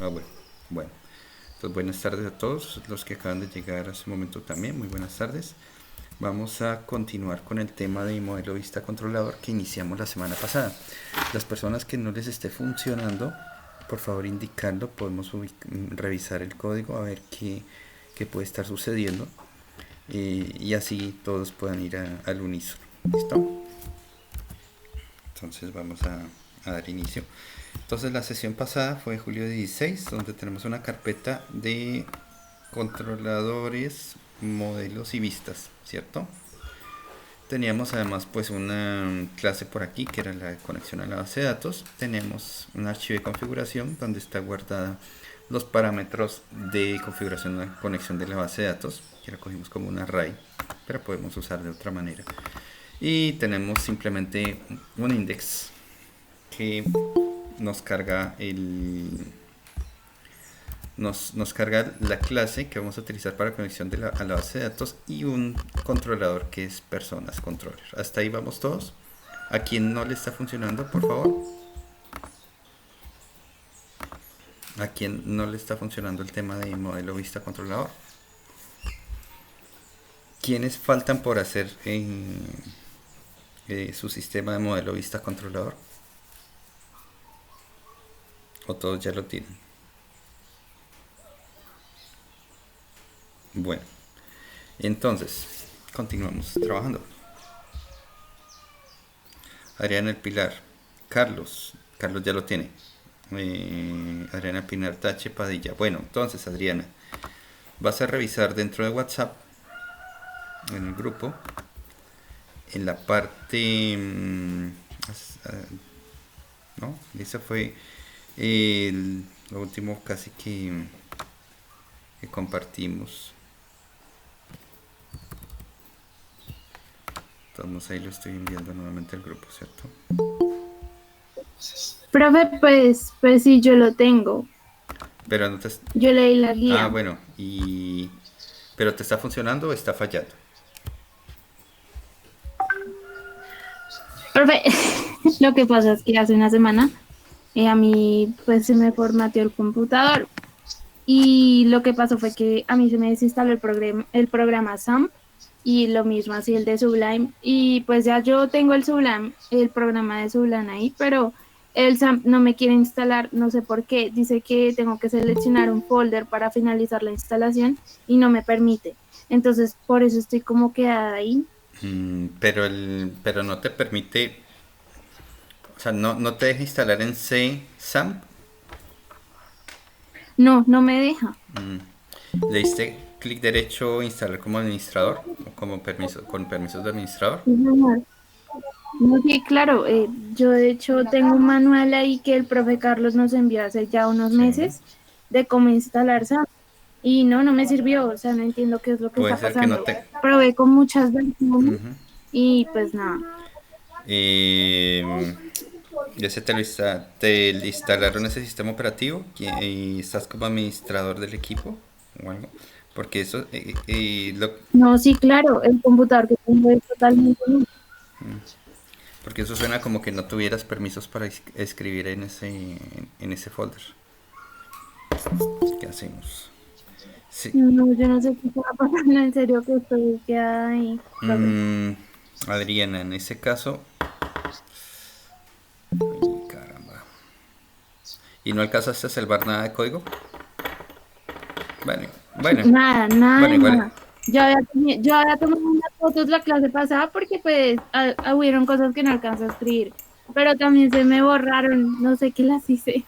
Ah, bueno. Bueno. Entonces, buenas tardes a todos los que acaban de llegar hace un momento también. Muy buenas tardes. Vamos a continuar con el tema de modelo vista controlador que iniciamos la semana pasada. Las personas que no les esté funcionando, por favor indicarlo. Podemos revisar el código a ver qué puede estar sucediendo y así todos puedan ir al unísono. ¿Listo? Entonces vamos a dar inicio. Entonces la sesión pasada fue julio 16, donde tenemos una carpeta de controladores, modelos y vistas, ¿cierto? Teníamos además pues una clase por aquí que era la conexión a la base de datos. Tenemos un archivo de configuración donde está guardada los parámetros de configuración de conexión de la base de datos, que la cogimos como un array, pero podemos usar de otra manera. Y tenemos simplemente un index que nos carga nos carga la clase que vamos a utilizar para conexión a la base de datos y un controlador que es personas controller. Hasta ahí vamos todos. ¿A quién no le está funcionando, por favor? ¿A quién no le está funcionando el tema de modelo vista controlador? ¿Quiénes faltan por hacer en su sistema de modelo vista controlador? ¿O todos ya lo tienen? Bueno, entonces, continuamos trabajando. Adriana El Pilar. Carlos ya lo tiene. Adriana Pinar Tache Padilla. Bueno, entonces Adriana, vas a revisar dentro de WhatsApp, en el grupo, en la parte... ¿no? Ese fue lo último casi que compartimos. Entonces ahí lo estoy enviando nuevamente al grupo, ¿cierto? Profe, pues sí, yo lo tengo. Pero no te... Yo leí la Ah, guía. bueno, y... ¿Pero te está funcionando o está fallando? Profe, lo que pasa es que hace una semana a mí pues se me formateó el computador y lo que pasó fue que a mí se me desinstaló el programa SAMP y lo mismo así el de Sublime y pues ya yo tengo el Sublime, el programa de Sublime ahí, pero el SAMP no me quiere instalar, no sé por qué, dice que tengo que seleccionar un folder para finalizar la instalación y no me permite. Entonces por eso estoy como quedada ahí. Pero no te permite, o sea, no te deja instalar en C SAMP. No, no me deja. Le diste clic derecho instalar como administrador o como permiso, con permisos de administrador. Sí, señor. No, sí, claro, yo de hecho tengo un manual ahí que el profe Carlos nos envió hace ya unos Sí. meses de cómo instalar SAP y no me sirvió, o sea, no entiendo qué es lo que Puede está ser que no pasando. te... Probé con muchas versiones y pues nada. eh, ya se te instalaron ese sistema operativo y estás como administrador del equipo o algo. Porque eso, No, sí, claro, el computador que tengo es totalmente nuevo. porque eso suena como que no tuvieras permisos para escribir en ese folder. ¿Qué hacemos? Sí. No, yo no sé qué está pasando, en serio que estoy quedada ahí, profe. Mm, Adriana, en ese caso... Ay, caramba. ¿Y no alcanzaste a salvar nada de código? Bueno, bueno, Nada, nada bueno, de igual. nada. Yo había tomado unas fotos la clase pasada porque pues hubieron cosas que no alcanzo a escribir, pero también se me borraron, no sé qué las hice.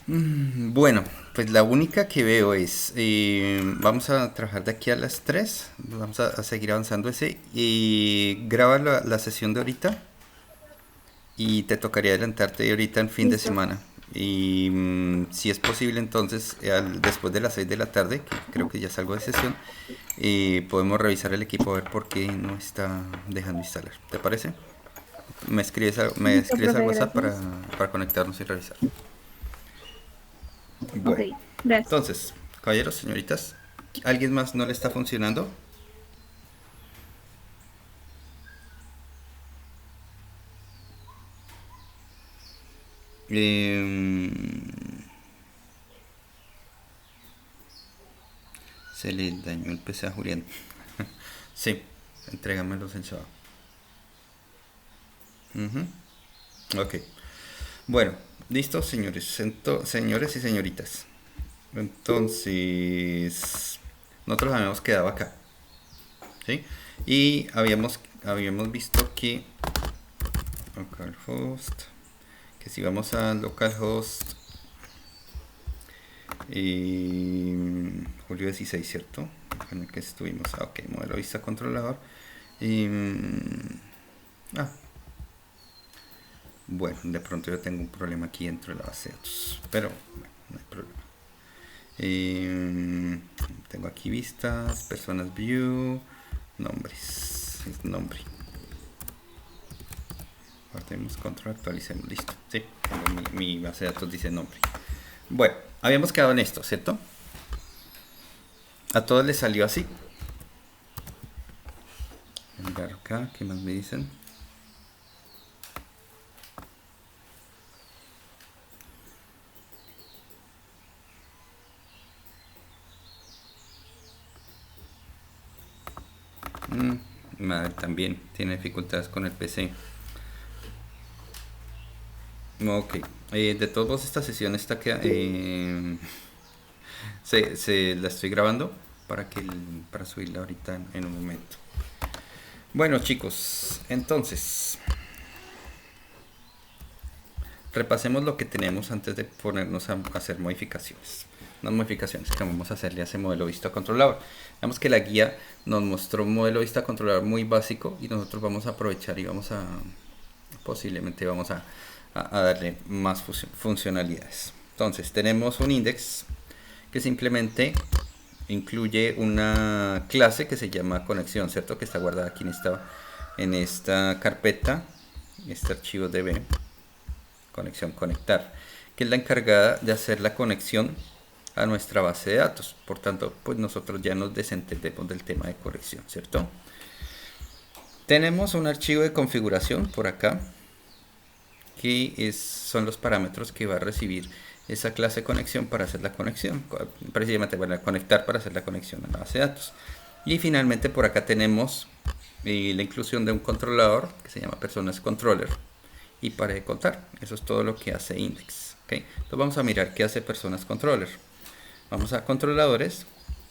Bueno, pues la única que veo es, vamos a trabajar de aquí a las 3, vamos a seguir avanzando ese, y graba la sesión de ahorita y te tocaría adelantarte de ahorita en fin de Listo. semana. Y si es posible entonces, después de las 6 de la tarde, que creo que ya salgo de sesión, podemos revisar el equipo a ver por qué no está dejando instalar. ¿Te parece? Me Listo, escribes al profe, WhatsApp gracias. para conectarnos y revisar. Ok, Bueno, gracias. entonces, caballeros, señoritas, ¿alguien más no le está funcionando? Eh, Se le dañó el PC a Julián. Sí, entrégamelos el sábado. Ok. Bueno, listo, señores, señores y señoritas. Entonces, nosotros habíamos quedado acá, ¿sí? Y habíamos visto que localhost, que si vamos a localhost julio 16, ¿cierto? En el que estuvimos. Ok, modelo vista controlador. Bueno, de pronto yo tengo un problema aquí dentro de la base de datos, pero bueno, no hay problema. Tengo aquí vistas, personas view, nombres, es nombre. Guardemos control, actualicemos, listo. Sí, tengo mi base de datos dice nombre. Bueno, habíamos quedado en esto, ¿cierto? A todos les salió así. Voy a mirar acá, ¿qué más me dicen? Madre, también tiene dificultades con el PC. Ok, de todos modos esta sesión está que se la estoy grabando para subirla ahorita en un momento. Bueno, chicos, entonces repasemos lo que tenemos antes de ponernos a hacer modificaciones. Unas modificaciones que vamos a hacerle a ese modelo vista controlador. Vemos que la guía nos mostró un modelo vista controlador muy básico y nosotros vamos a aprovechar y posiblemente vamos a darle más funcionalidades. Entonces tenemos un index que simplemente incluye una clase que se llama conexión, ¿cierto? Que está guardada aquí en esta carpeta, este archivo db, conexión conectar, que es la encargada de hacer la conexión a nuestra base de datos. Por tanto, pues nosotros ya nos desentendemos del tema de conexión, ¿cierto? Tenemos un archivo de configuración por acá, que son los parámetros que va a recibir esa clase de conexión para hacer la conexión, precisamente para conectar para hacer la conexión a la base de datos. Y finalmente por acá tenemos la inclusión de un controlador que se llama personas controller y para de contar. Eso es todo lo que hace index. ¿Okay? Entonces vamos a mirar qué hace personas controller. Vamos a controladores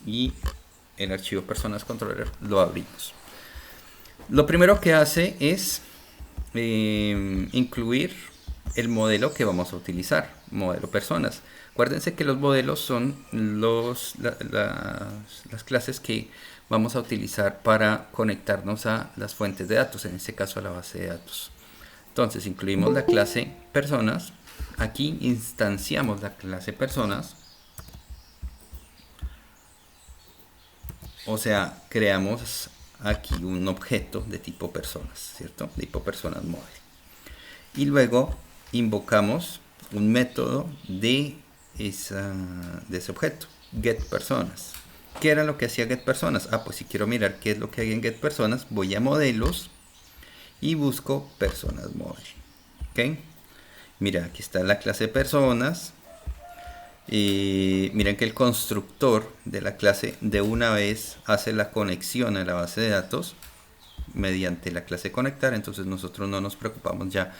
y el archivo personas controller lo abrimos. Lo primero que hace es incluir el modelo que vamos a utilizar, modelo personas. Acuérdense que los modelos son las clases que vamos a utilizar para conectarnos a las fuentes de datos, en este caso a la base de datos. Entonces incluimos la clase personas, aquí instanciamos la clase personas, o sea, creamos aquí un objeto de tipo personas, ¿cierto? De tipo personas model. Y luego invocamos un método de ese objeto, getPersonas. ¿Qué era lo que hacía getPersonas? Pues si quiero mirar qué es lo que hay en getPersonas, voy a modelos y busco personas model. ¿Ok? Mira, aquí está la clase personas. Y miren que el constructor de la clase de una vez hace la conexión a la base de datos mediante la clase conectar. Entonces nosotros no nos preocupamos ya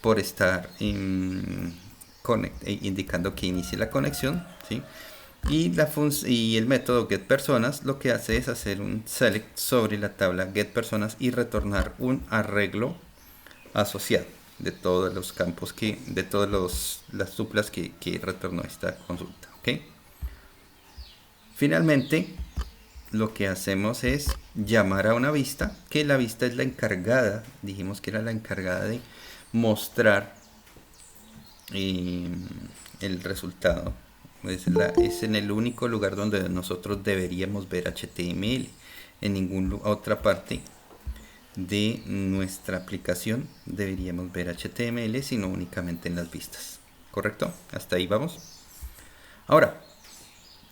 por estar indicando que inicie la conexión, ¿sí? Y el método getPersonas lo que hace es hacer un select sobre la tabla getPersonas y retornar un arreglo asociado de todos los campos de todas las tuplas que retornó esta consulta. ¿Okay? Finalmente, lo que hacemos es llamar a una vista, que la vista es la encargada, dijimos que era la encargada de mostrar el resultado. Es en el único lugar donde nosotros deberíamos ver HTML. En ninguna otra parte de nuestra aplicación deberíamos ver HTML, sino únicamente en las vistas. ¿Correcto? Hasta ahí vamos. Ahora,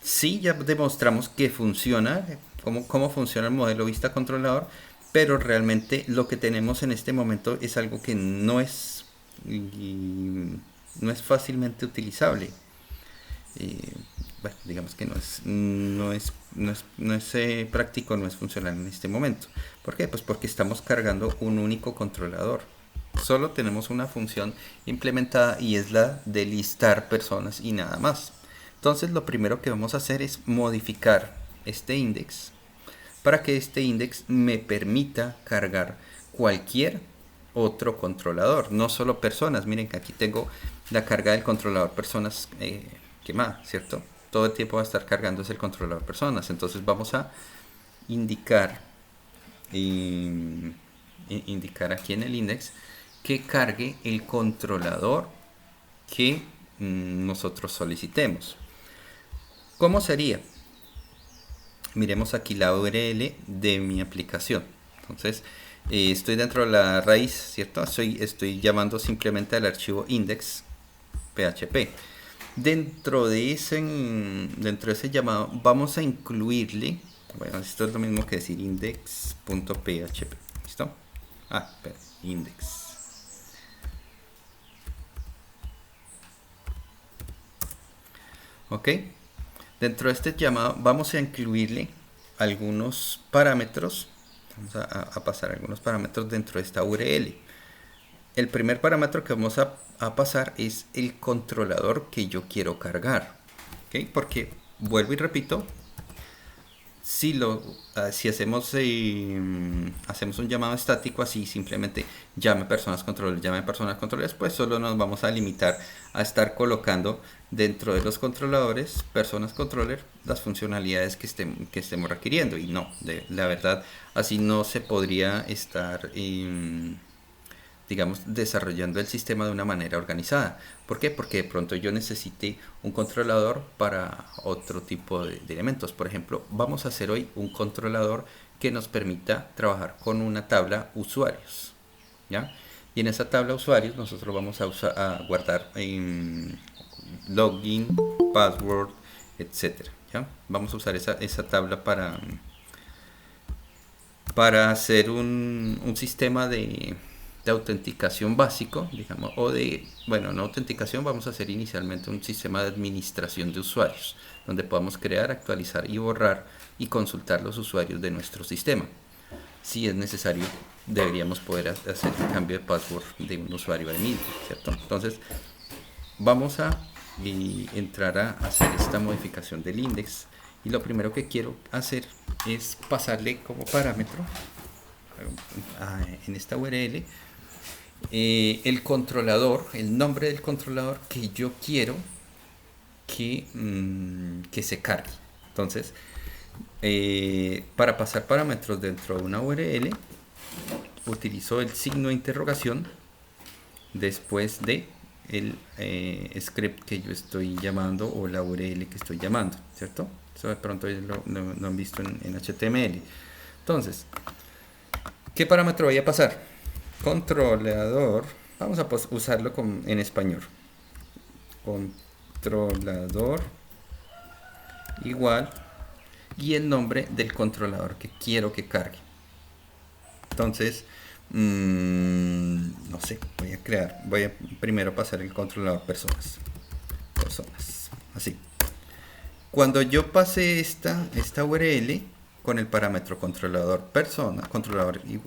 sí, ya demostramos que funciona, cómo funciona el modelo vista controlador, pero realmente lo que tenemos en este momento es algo que no es fácilmente utilizable. bueno, digamos que no es práctico, no es funcional en este momento. ¿Por qué? Pues porque estamos cargando un único controlador. Solo tenemos una función implementada y es la de listar personas y nada más. Entonces lo primero que vamos a hacer es modificar este index para que este index me permita cargar cualquier otro controlador, no solo personas. Miren que aquí tengo la carga del controlador personas quemada, ¿cierto? Todo el tiempo va a estar cargándose el controlador personas. Entonces vamos a indicar indicar aquí en el index que cargue el controlador que nosotros solicitemos. ¿Cómo sería? Miremos aquí la URL de mi aplicación. Entonces, estoy dentro de la raíz, ¿cierto? Estoy llamando simplemente al archivo index.php. Dentro de ese llamado vamos a incluirle, bueno, esto es lo mismo que decir index.php. ¿Listo? Espera, index. Ok. Dentro de este llamado vamos a incluirle algunos parámetros. Vamos a pasar algunos parámetros dentro de esta URL. El primer parámetro que vamos a pasar es el controlador que yo quiero cargar. ¿Okay? Porque, vuelvo y repito, si hacemos un llamado estático así, simplemente llame personas controles, pues solo nos vamos a limitar a estar colocando dentro de los controladores, personas controller, las funcionalidades que estemos requiriendo. Y no, la verdad, así no se podría estar digamos, desarrollando el sistema de una manera organizada. ¿Por qué? Porque de pronto yo necesite un controlador para otro tipo de elementos. Por ejemplo, vamos a hacer hoy un controlador que nos permita trabajar con una tabla usuarios, ¿ya? Y en esa tabla usuarios nosotros vamos a guardar login, password, etcétera, ¿ya? Vamos a usar esa tabla para hacer un sistema de autenticación básico, digamos, no autenticación, vamos a hacer inicialmente un sistema de administración de usuarios, donde podamos crear, actualizar y borrar y consultar los usuarios de nuestro sistema. Si es necesario, deberíamos poder hacer el cambio de password de un usuario al mismo, ¿cierto? Entonces, vamos a entrar a hacer esta modificación del index, y lo primero que quiero hacer es pasarle como parámetro en esta URL el controlador, el nombre del controlador que yo quiero que se cargue. Entonces, para pasar parámetros dentro de una URL, utilizo el signo de interrogación después de el script que yo estoy llamando o la URL que estoy llamando, ¿cierto? Eso de pronto lo han visto en HTML. Entonces, ¿qué parámetro voy a pasar? Controlador, vamos a usarlo en español. Controlador igual y el nombre del controlador que quiero que cargue. Entonces, no sé, voy a primero pasar el controlador personas, así. Cuando yo pase esta URL con el parámetro controlador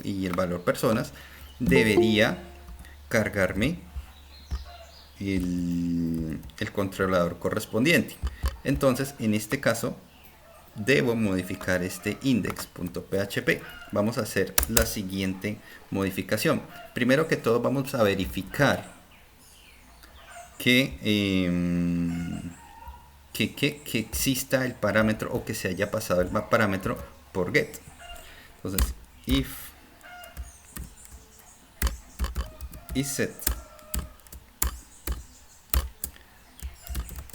y el valor personas, debería cargarme el controlador correspondiente. Entonces, en este caso, debo modificar este index.php. Vamos a hacer la siguiente modificación. Primero que todo, vamos a verificar que exista el parámetro o que se haya pasado el parámetro por get. Entonces, if set,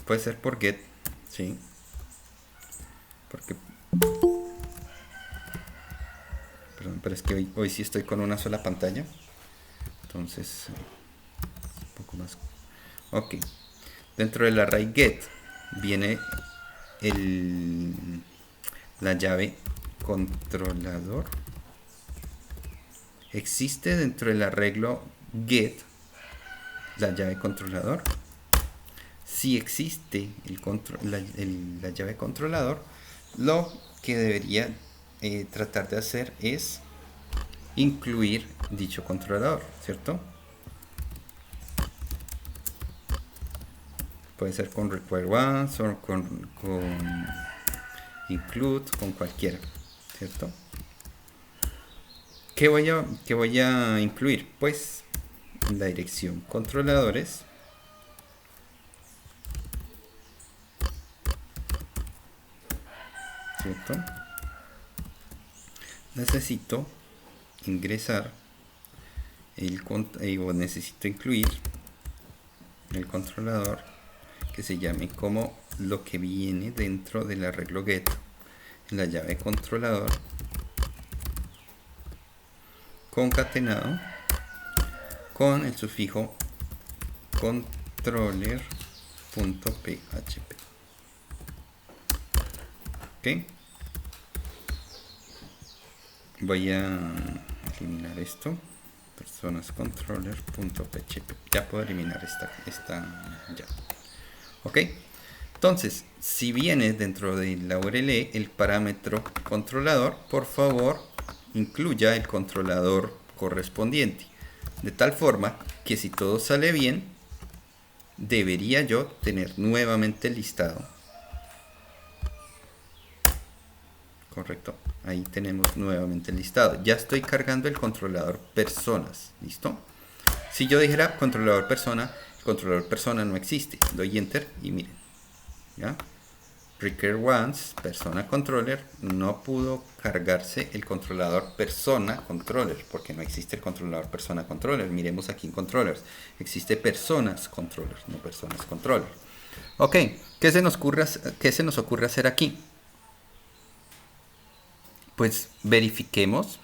puede ser por get, ¿sí? Porque perdón, pero es que hoy sí estoy con una sola pantalla, entonces un poco más. Ok, dentro del array get viene la llave controlador. Existe dentro del arreglo get la llave controlador. si existe la llave controlador, lo que debería tratar de hacer es incluir dicho controlador, ¿cierto? Puede ser con require once o con include, con cualquiera, ¿cierto? ¿Qué voy a incluir? Pues la dirección controladores, ¿cierto? Necesito ingresar o necesito incluir el controlador que se llame como lo que viene dentro del arreglo get en la llave controlador concatenado con el sufijo controller.php. ¿Ok? Voy a eliminar esto. Personas controller.php. Ya puedo eliminar esta ya. ¿Ok? Entonces, si viene dentro de la URL el parámetro controlador, por favor, incluya el controlador correspondiente. De tal forma que si todo sale bien, debería yo tener nuevamente el listado. Correcto. Ahí tenemos nuevamente el listado. Ya estoy cargando el controlador personas. ¿Listo? Si yo dijera controlador persona, el controlador persona no existe. Doy enter y miren. ¿Ya? Require once, persona controller, no pudo cargarse el controlador persona controller, porque no existe el controlador persona controller. Miremos aquí en controllers. Existe personas controller, no personas controller. Ok, ¿qué se nos ocurre hacer aquí? Pues verifiquemos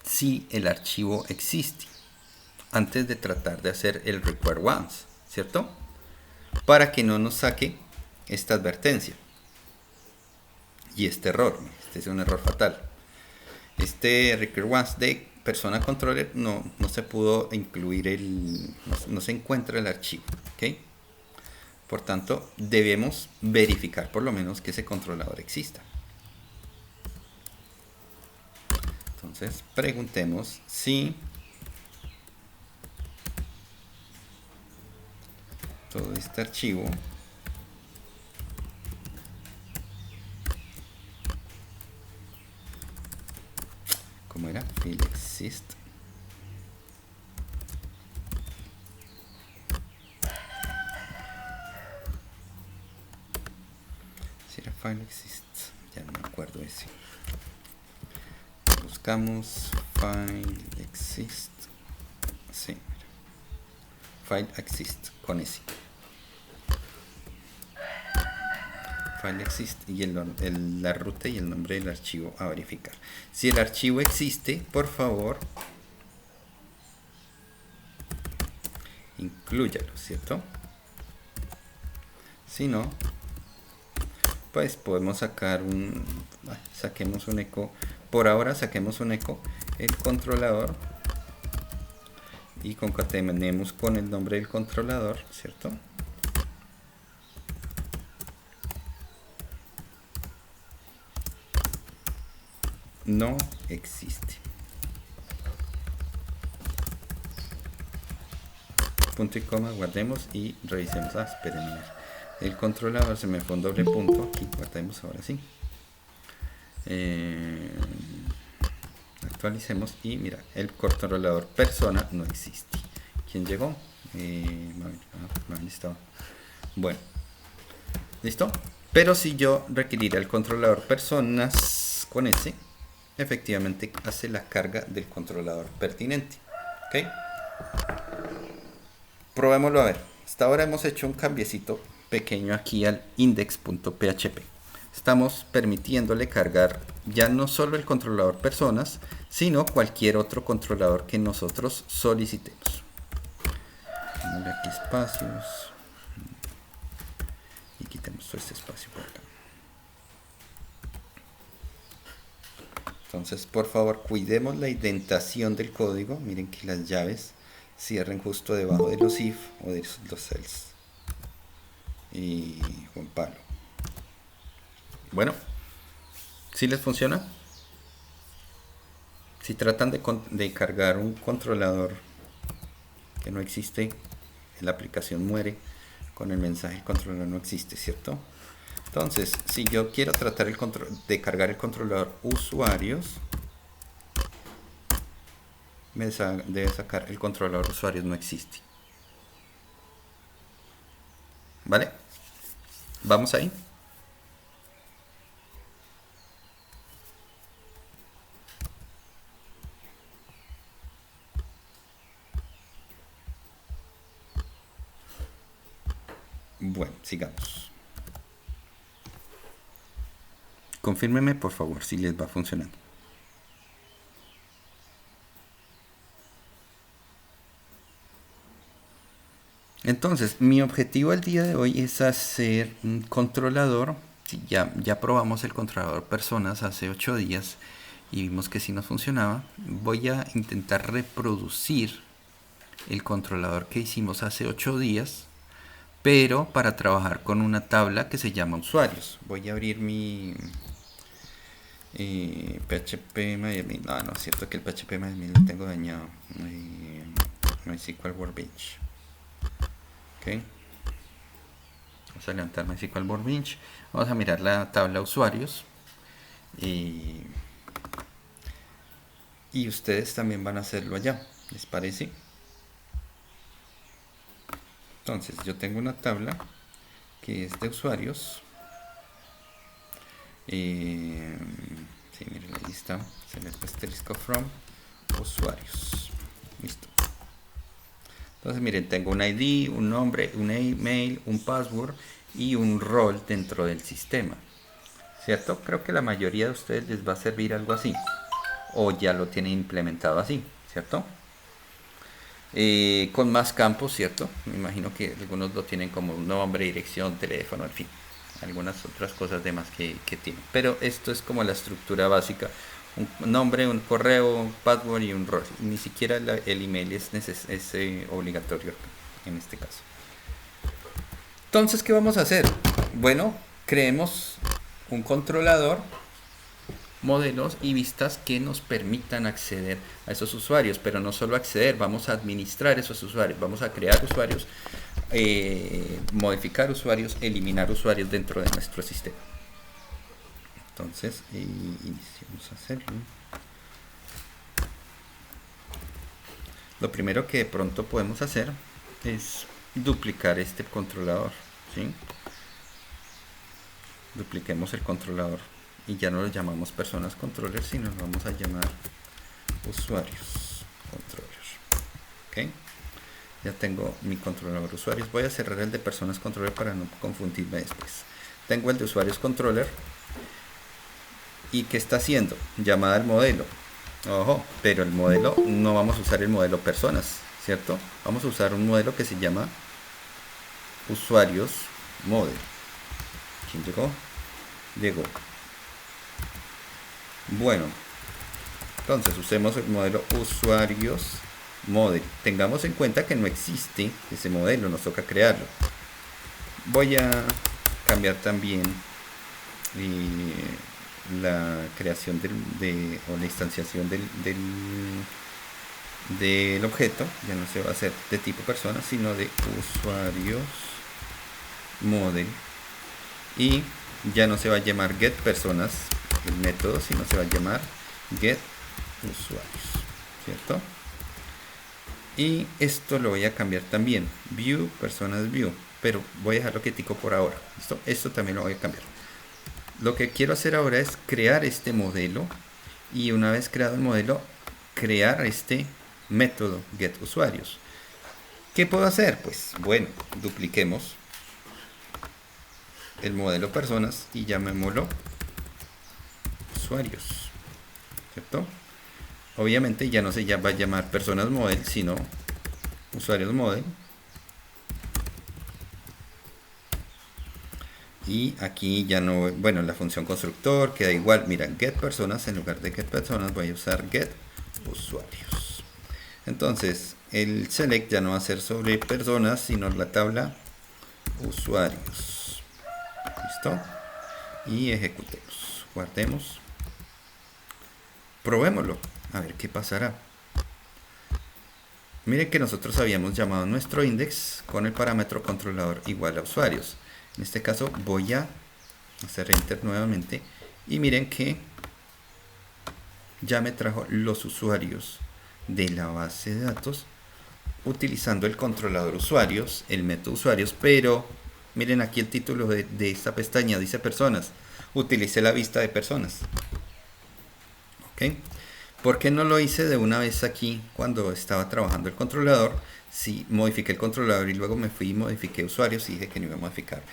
si el archivo existe antes de tratar de hacer el require once, ¿cierto? Para que no nos saque esta advertencia y este error. Este es un error fatal. Este require once de persona controller no se pudo incluir no se encuentra el archivo, ¿ok? Por tanto, debemos verificar por lo menos que ese controlador exista. Entonces, preguntemos si todo este archivo ¿cómo era? File exist. Si era file exist, ya no me acuerdo ese. Buscamos file exist. Sí, mira. File exist con ese. File exist y la ruta y el nombre del archivo a verificar. Si el archivo existe, por favor, inclúyalo, ¿cierto? Si no, pues podemos sacar saquemos un eco. Por ahora saquemos un eco el controlador y concatenemos con el nombre del controlador, ¿cierto? No existe. Punto y coma, guardemos y revisemos. Esperen, el controlador se me fue un doble punto. Aquí guardemos ahora sí. Actualicemos y mira, el controlador persona no existe. ¿Quién llegó? Estaba. Bueno, ¿listo? Pero si yo requiriera el controlador personas con ese, efectivamente hace la carga del controlador pertinente. ¿Ok? Probémoslo a ver. Hasta ahora hemos hecho un cambiecito pequeño aquí al index.php. Estamos permitiéndole cargar ya no solo el controlador personas, sino cualquier otro controlador que nosotros solicitemos. Démosle aquí espacios y quitemos todo este espacio por acá. Entonces, por favor, cuidemos la indentación del código. Miren que las llaves cierren justo debajo de los if o de los cells. y Juan Pablo. Bueno, ¿sí les funciona? Si tratan de cargar un controlador que no existe, la aplicación muere con el mensaje el controlador no existe, ¿cierto? Entonces, si yo quiero tratar de cargar el controlador usuarios, debe sacar el controlador usuarios no existe. ¿Vale? ¿Vamos ahí? Bueno, sigamos. Confírmeme por favor si les va funcionando. Entonces, mi objetivo el día de hoy es hacer un controlador. Sí, ya probamos el controlador personas hace 8 días y vimos que sí nos funcionaba. Voy a intentar reproducir el controlador que hicimos hace 8 días, pero para trabajar con una tabla que se llama usuarios. Voy a abrir mi PHP MyAdmin. No es cierto que el PHP MyAdmin lo tengo dañado. MySQL Workbench. Ok. Vamos a levantar MySQL Workbench. Vamos a mirar la tabla usuarios. Y ustedes también van a hacerlo allá. ¿Les parece? Entonces, yo tengo una tabla que es de usuarios. Sí, miren, ahí está. Select asterisco from usuarios. Listo. Entonces, miren, tengo un ID, un nombre, un email, un password y un rol dentro del sistema. ¿Cierto? Creo que la mayoría de ustedes les va a servir algo así. O ya lo tienen implementado así, ¿cierto? Con más campos, ¿cierto? Me imagino que algunos lo tienen como un nombre, dirección, teléfono, en fin. Algunas otras cosas de más que tienen. Pero esto es como la estructura básica. Un nombre, un correo, un password y un rol. Ni siquiera el email es obligatorio en este caso. Entonces, ¿qué vamos a hacer? Bueno, creemos un controlador, modelos y vistas que nos permitan acceder a esos usuarios, pero no solo acceder, vamos a administrar esos usuarios, vamos a crear usuarios, modificar usuarios, eliminar usuarios dentro de nuestro sistema. Entonces, iniciamos a hacerlo. Lo primero que de pronto podemos hacer es duplicar este controlador, ¿sí? Dupliquemos el controlador y ya no lo llamamos personas controller, sino lo vamos a llamar usuarios controller. ¿Ok? Ya tengo mi controlador usuarios. Voy a cerrar el de personas controller para no confundirme después. Tengo el de usuarios controller. ¿Y qué está haciendo? Llamada al modelo. Ojo, pero el modelo no vamos a usar el modelo personas, ¿cierto? Vamos a usar un modelo que se llama usuarios model. ¿Quién llegó? Llegó. Bueno, entonces usemos el modelo usuarios model. Tengamos en cuenta que no existe ese modelo, nos toca crearlo. Voy a cambiar también la creación o la instanciación del objeto. Ya no se va a hacer de tipo persona, sino de usuarios model. Y ya no se va a llamar get personas el método, sino se va a llamar get usuarios, ¿cierto? Y esto lo voy a cambiar también, view personas view, pero voy a dejarlo quietico por ahora. ¿Listo? Esto también lo voy a cambiar. Lo que quiero hacer ahora es crear este modelo, y una vez creado el modelo, crear este método get usuarios. ¿Qué puedo hacer? Pues bueno, dupliquemos el modelo personas y llamémoslo usuarios, ¿cierto? Obviamente ya no se va a llamar personas model, sino usuarios model. Y aquí ya no, bueno, la función constructor queda igual. Mira, get personas, en lugar de get personas voy a usar get usuarios. Entonces el select ya no va a ser sobre personas, sino la tabla usuarios. ¿Listo? Y ejecutemos. Guardemos. Probémoslo. A ver qué pasará. Miren que nosotros habíamos llamado nuestro index con el parámetro controlador igual a usuarios. En este caso voy a hacer enter nuevamente y miren que ya me trajo los usuarios de la base de datos utilizando el controlador usuarios, el método usuarios, pero miren aquí el título de esta pestaña dice personas. Utilicé la vista de personas. ¿Ok? ¿Por qué no lo hice de una vez aquí cuando estaba trabajando el controlador? Si modifiqué el controlador y luego me fui y modifiqué usuarios y dije que no iba a modificar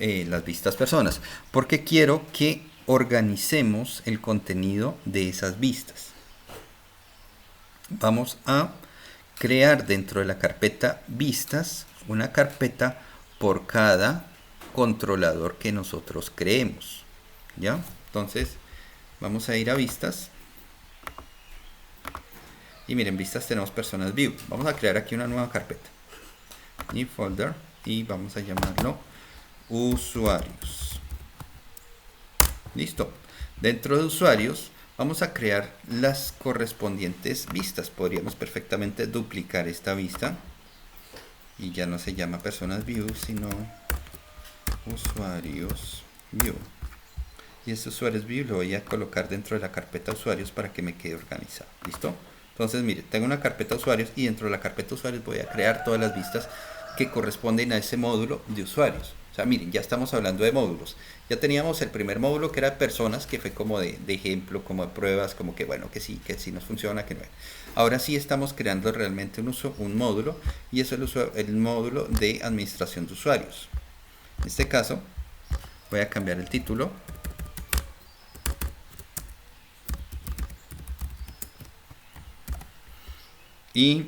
las vistas personas. Porque quiero que organicemos el contenido de esas vistas. Vamos a crear dentro de la carpeta vistas una carpeta por cada controlador que nosotros creemos. ¿Ya? Entonces vamos a ir a vistas. Y miren, vistas tenemos personas view. Vamos a crear aquí una nueva carpeta. New folder. Y vamos a llamarlo usuarios. Listo. Dentro de usuarios vamos a crear las correspondientes vistas. Podríamos perfectamente duplicar esta vista. Y ya no se llama personas view, sino usuarios view. Y este usuarios view lo voy a colocar dentro de la carpeta usuarios para que me quede organizado. ¿Listo? Entonces, mire, tengo una carpeta usuarios y dentro de la carpeta usuarios voy a crear todas las vistas que corresponden a ese módulo de usuarios. O sea, miren, ya estamos hablando de módulos. Ya teníamos el primer módulo que era personas, que fue como de ejemplo, como de pruebas, como que bueno, que sí nos funciona, que no. Ahora sí estamos creando realmente un módulo y eso es el módulo de administración de usuarios. En este caso, voy a cambiar el título. Y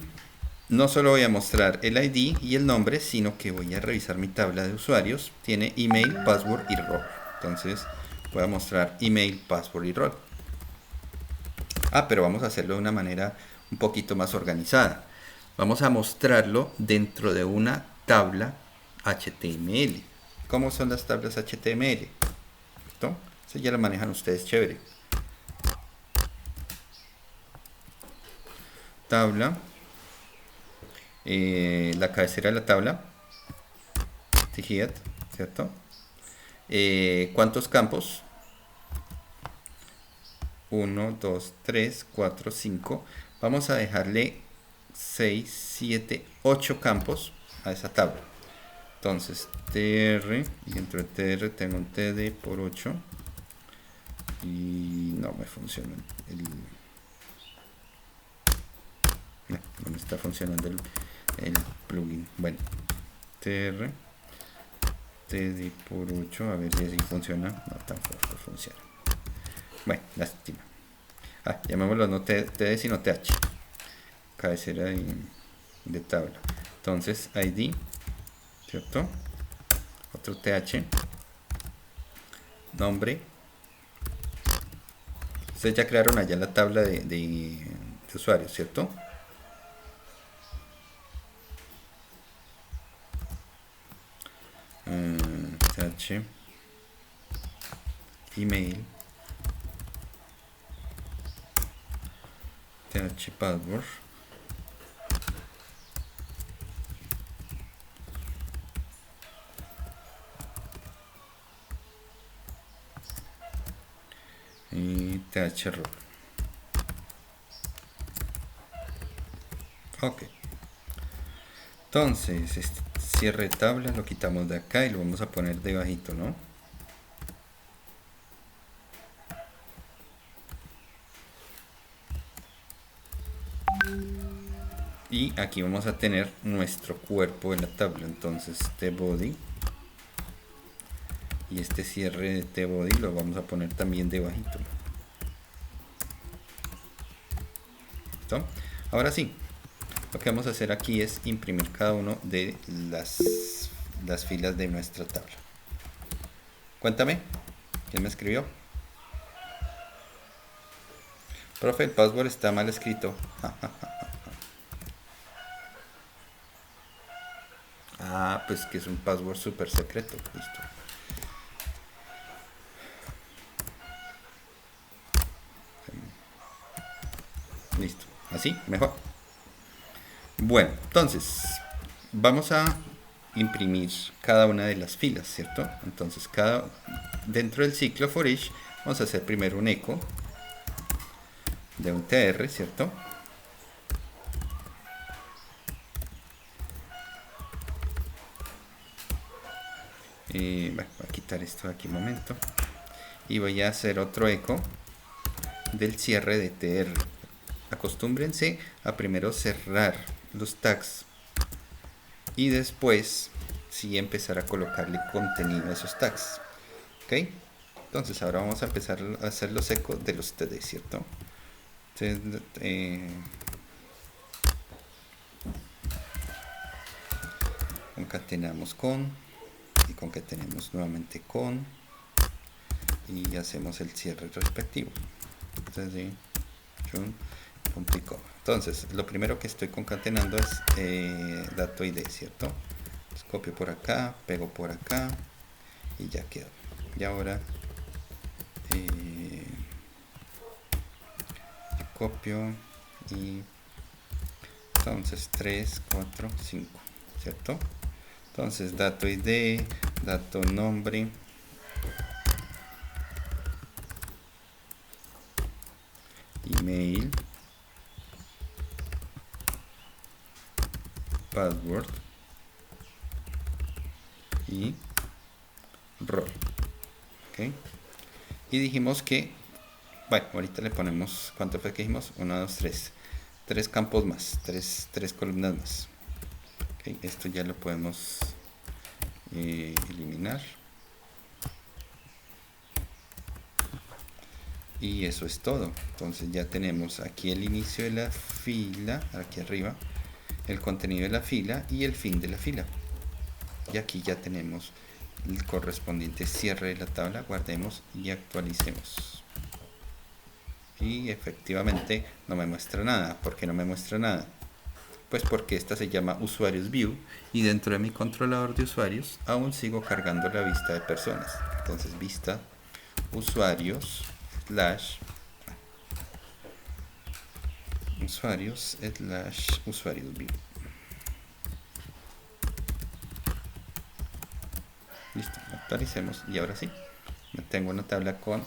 no solo voy a mostrar el ID y el nombre, sino que voy a revisar mi tabla de usuarios. Tiene email, password y rol. Entonces voy a mostrar email, password y rol. Pero vamos a hacerlo de una manera un poquito más organizada. Vamos a mostrarlo dentro de una tabla HTML. ¿Cómo son las tablas HTML? ¿Listo? Eso ya lo manejan ustedes chévere. Tabla. La cabecera de la tabla. Head, ¿cierto? ¿Cuántos campos? 1, 2, 3, 4, 5. Vamos a dejarle 6, 7, 8 campos a esa tabla. Entonces, tr, y dentro de tr tengo un td por 8. Y no me funciona no me está funcionando el plugin. Bueno, tr, td por 8, a ver si así funciona. No, tampoco funciona. Bueno, lástima. Llamémoslo no td sino th. Cabecera de tabla. Entonces, id, ¿cierto? Otro th. Nombre. Ustedes ya crearon allá la tabla de usuarios, ¿cierto? Th. Email. Th password. Y th role. Ok. Entonces, este cierre de tabla lo quitamos de acá y lo vamos a poner debajito, ¿no? Y aquí vamos a tener nuestro cuerpo de la tabla. Entonces, tbody. Y este cierre de tbody lo vamos a poner también debajito. ¿Listo? Ahora sí. Lo que vamos a hacer aquí es imprimir cada uno de las filas de nuestra tabla. Cuéntame, ¿quién me escribió? Profe, el password está mal escrito. Ah, pues que es un password súper secreto. Listo. Listo. Así, mejor. Bueno, entonces vamos a imprimir cada una de las filas, ¿cierto? Entonces, dentro del ciclo for each vamos a hacer primero un eco de un tr, ¿cierto? Y bueno, voy a quitar esto de aquí un momento. Y voy a hacer otro eco del cierre de tr. Acostúmbrense a primero cerrar los tags y después sí empezar a colocarle contenido a esos tags. ¿Ok? Entonces ahora vamos a empezar a hacer los ecos de los td, ¿cierto? Entonces, concatenamos con y concatenamos nuevamente con y hacemos el cierre respectivo. Entonces, punto y coma. Entonces, lo primero que estoy concatenando es dato id, ¿cierto? Entonces, copio por acá, pego por acá y ya quedó. Y ahora copio y entonces 3, 4, 5, ¿cierto? Entonces, dato id, dato nombre, email, password y rol. ¿Ok? Y dijimos que, bueno, ahorita le ponemos, ¿cuánto fue que dijimos? 1, 2, 3. 3 campos más, 3 columnas más. ¿Ok? Esto ya lo podemos eliminar. Y eso es todo. Entonces ya tenemos aquí el inicio de la fila, aquí arriba, el contenido de la fila y el fin de la fila. Y aquí ya tenemos el correspondiente cierre de la tabla. Guardemos y actualicemos. Y efectivamente no me muestra nada. ¿Por qué no me muestra nada? Pues porque esta se llama usuarios view y dentro de mi controlador de usuarios aún sigo cargando la vista de personas. Entonces vista usuarios slash usuarios view. Listo, actualicemos y ahora sí, tengo una tabla con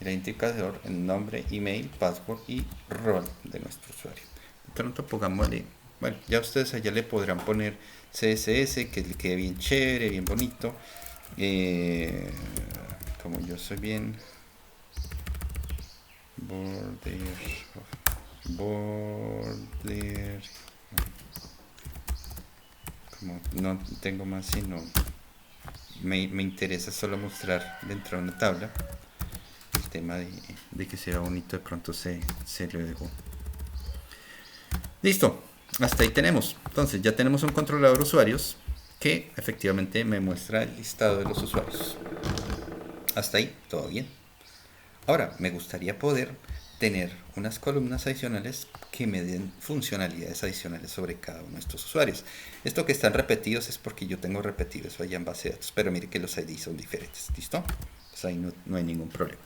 el identificador, el nombre, email, password y rol de nuestro usuario. De pronto pongámosle, bueno, ya ustedes allá le podrán poner CSS, que le quede bien chévere, bien bonito. Como yo soy bien border, como no tengo más sino me interesa solo mostrar dentro de una tabla el tema de que sea bonito, de pronto se lo dejo. Listo, hasta ahí tenemos. Entonces ya tenemos un controlador de usuarios que efectivamente me muestra el listado de los usuarios. Hasta ahí, todo bien. Ahora, me gustaría poder tener unas columnas adicionales que me den funcionalidades adicionales sobre cada uno de estos usuarios. Esto que están repetidos es porque yo tengo repetido eso allá en base de datos, pero mire que los IDs son diferentes, ¿listo? Pues ahí no hay ningún problema.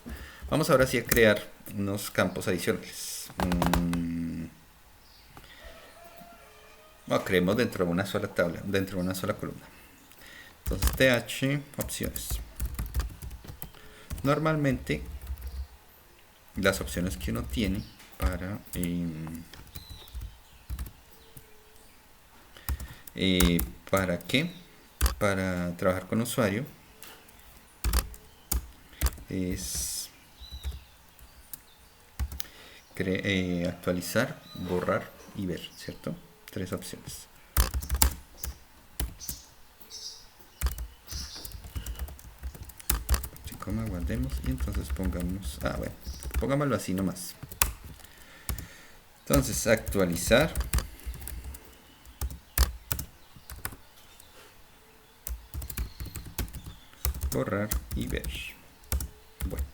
Vamos ahora sí a crear unos campos adicionales. Creemos dentro de una sola tabla, dentro de una sola columna. Entonces th opciones. Normalmente las opciones que uno tiene para ¿para qué? Para trabajar con usuario es actualizar, borrar y ver, ¿cierto? 3 opciones. Coma, guardemos y entonces pongamos, bueno, pongámoslo así nomás. Entonces actualizar, borrar y ver. Bueno,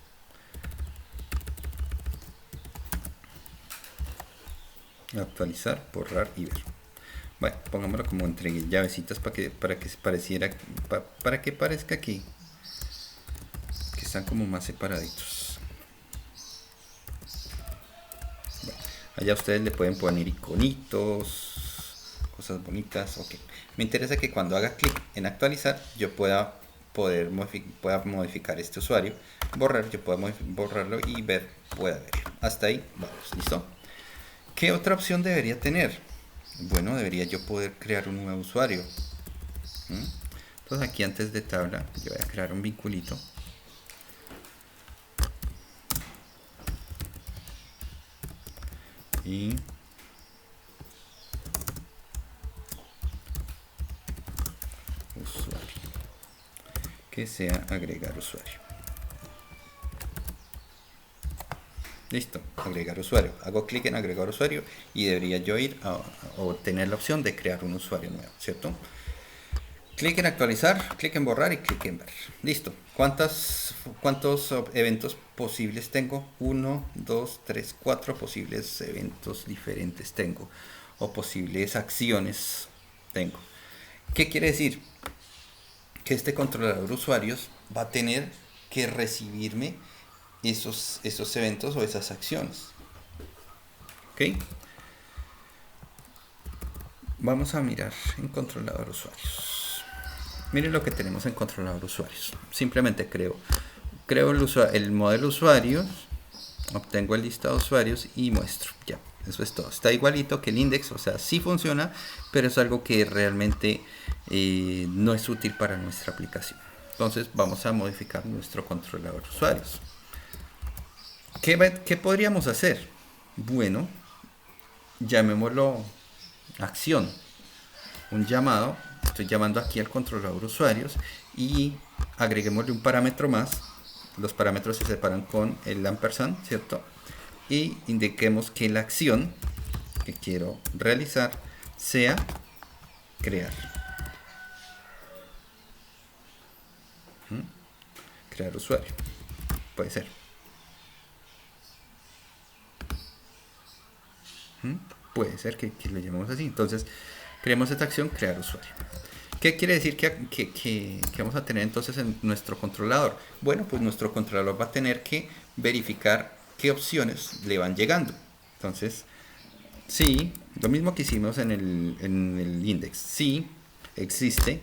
actualizar, borrar y ver. Bueno, pongámoslo como entre llavecitas para que parezca aquí que están como más separaditos. Bueno, allá ustedes le pueden poner iconitos, cosas bonitas. Ok, me interesa que cuando haga clic en actualizar yo pueda modificar este usuario, yo pueda borrarlo y pueda verlo. Hasta ahí vamos, ¿listo? ¿Qué otra opción debería tener? Bueno, debería yo poder crear un nuevo usuario. Entonces aquí antes de tabla yo voy a crear un vinculito. Y usuario, que sea agregar usuario. Listo, agregar usuario. Hago clic en agregar usuario y debería yo ir a obtener la opción de crear un usuario nuevo, ¿cierto? Clic en actualizar, clic en borrar y clic en ver. Listo. ¿Cuántos eventos posibles tengo? 1, 2, 3, 4 posibles eventos diferentes tengo. O posibles acciones tengo. ¿Qué quiere decir? Que este controlador de usuarios va a tener que recibirme esos eventos o esas acciones. ¿Ok? Vamos a mirar en controlador usuarios. Miren lo que tenemos en controlador usuarios. Simplemente creo el modelo usuarios, obtengo el listado de usuarios y muestro. Ya, eso es todo. Está igualito que el index, o sea, sí funciona, pero es algo que realmente no es útil para nuestra aplicación. Entonces vamos a modificar nuestro controlador usuarios. ¿Qué podríamos hacer? Bueno, llamémoslo acción. Un llamado. Estoy llamando aquí al controlador usuarios y agreguémosle un parámetro más. Los parámetros se separan con el ampersand, ¿cierto? Y indiquemos que la acción que quiero realizar sea crear. Crear usuario. Puede ser. Puede ser que lo llamemos así. Entonces, creemos esta acción, crear usuario. ¿Qué quiere decir que vamos a tener entonces en nuestro controlador? Bueno, pues nuestro controlador va a tener que verificar qué opciones le van llegando. Entonces, sí, lo mismo que hicimos en el index. Sí, existe.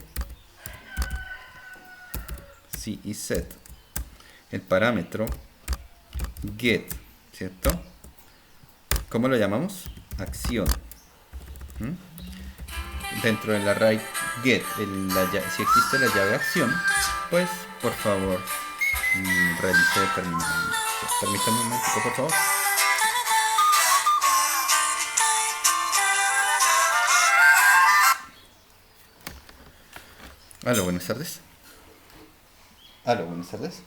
Sí y set. El parámetro get, ¿cierto? ¿Cómo lo llamamos? Acción. Dentro del array get, si existe la llave acción, pues por favor realice determinado. Permítanme un momento, por favor. Aló, buenas tardes. Aló, buenas tardes.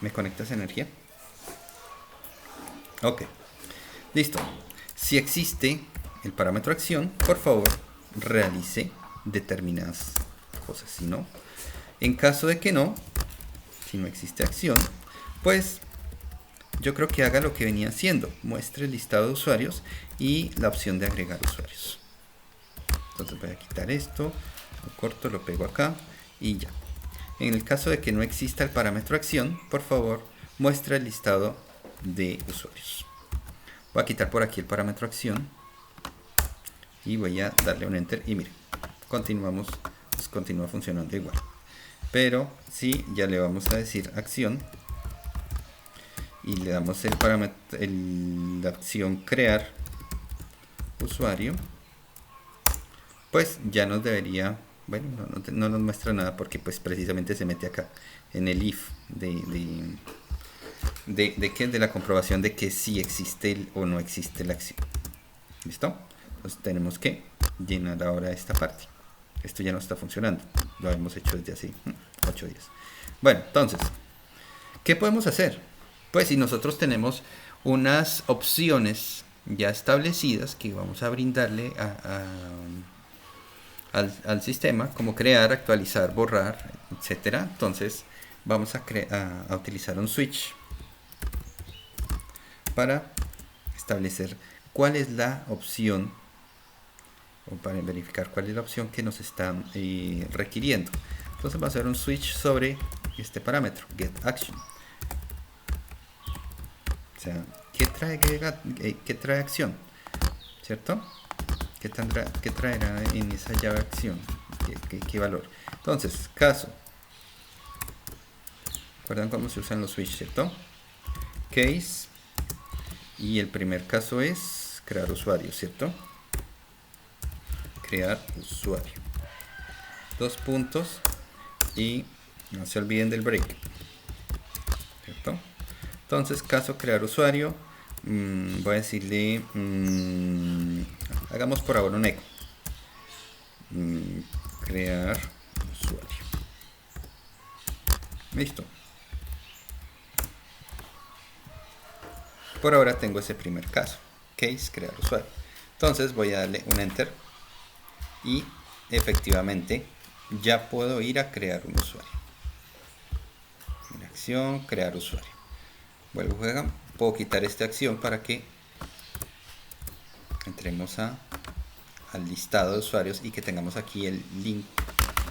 ¿Me conectas energía? Ok, listo. Si existe el parámetro acción, por favor realice determinadas cosas. Si no, en caso de que no, si no existe acción, pues yo creo que haga lo que venía haciendo. Muestre el listado de usuarios y la opción de agregar usuarios. Entonces voy a quitar esto, lo corto, lo pego acá y ya. En el caso de que no exista el parámetro acción, por favor muestra el listado de usuarios. Voy a quitar por aquí el parámetro acción y voy a darle un enter y miren, continuamos, pues continúa funcionando igual. Pero si ya le vamos a decir acción y le damos el parámetro, la acción crear usuario, pues ya nos debería, bueno, no nos muestra nada porque pues precisamente se mete acá en el if de la comprobación de que sí existe o no existe la acción. ¿Listo? Entonces tenemos que llenar ahora esta parte. Esto ya no está funcionando, lo hemos hecho desde hace 8 días. Bueno, entonces, ¿qué podemos hacer? Pues si nosotros tenemos unas opciones ya establecidas que vamos a brindarle al sistema, como crear, actualizar, borrar, etcétera. Entonces vamos a utilizar un switch. para establecer cuál es la opción, o para verificar cuál es la opción que nos están requiriendo. Entonces va a hacer un switch sobre este parámetro, getAction. O sea, ¿qué trae acción? ¿Cierto? ¿Qué traerá en esa llave acción? ¿Qué valor? Entonces, caso. ¿Recuerdan cómo se usan los switch, cierto? Case. Y el primer caso es crear usuario, ¿cierto? Crear usuario. 2 puntos. Y no se olviden del break, ¿cierto? Entonces, caso crear usuario. Voy a decirle, hagamos por ahora un eco. Crear usuario. Listo. Por ahora tengo ese primer caso, case crear usuario. Entonces voy a darle un enter y efectivamente ya puedo ir a crear un usuario. En acción, crear usuario. Vuelvo a jugar, puedo quitar esta acción para que entremos al listado de usuarios y que tengamos aquí el link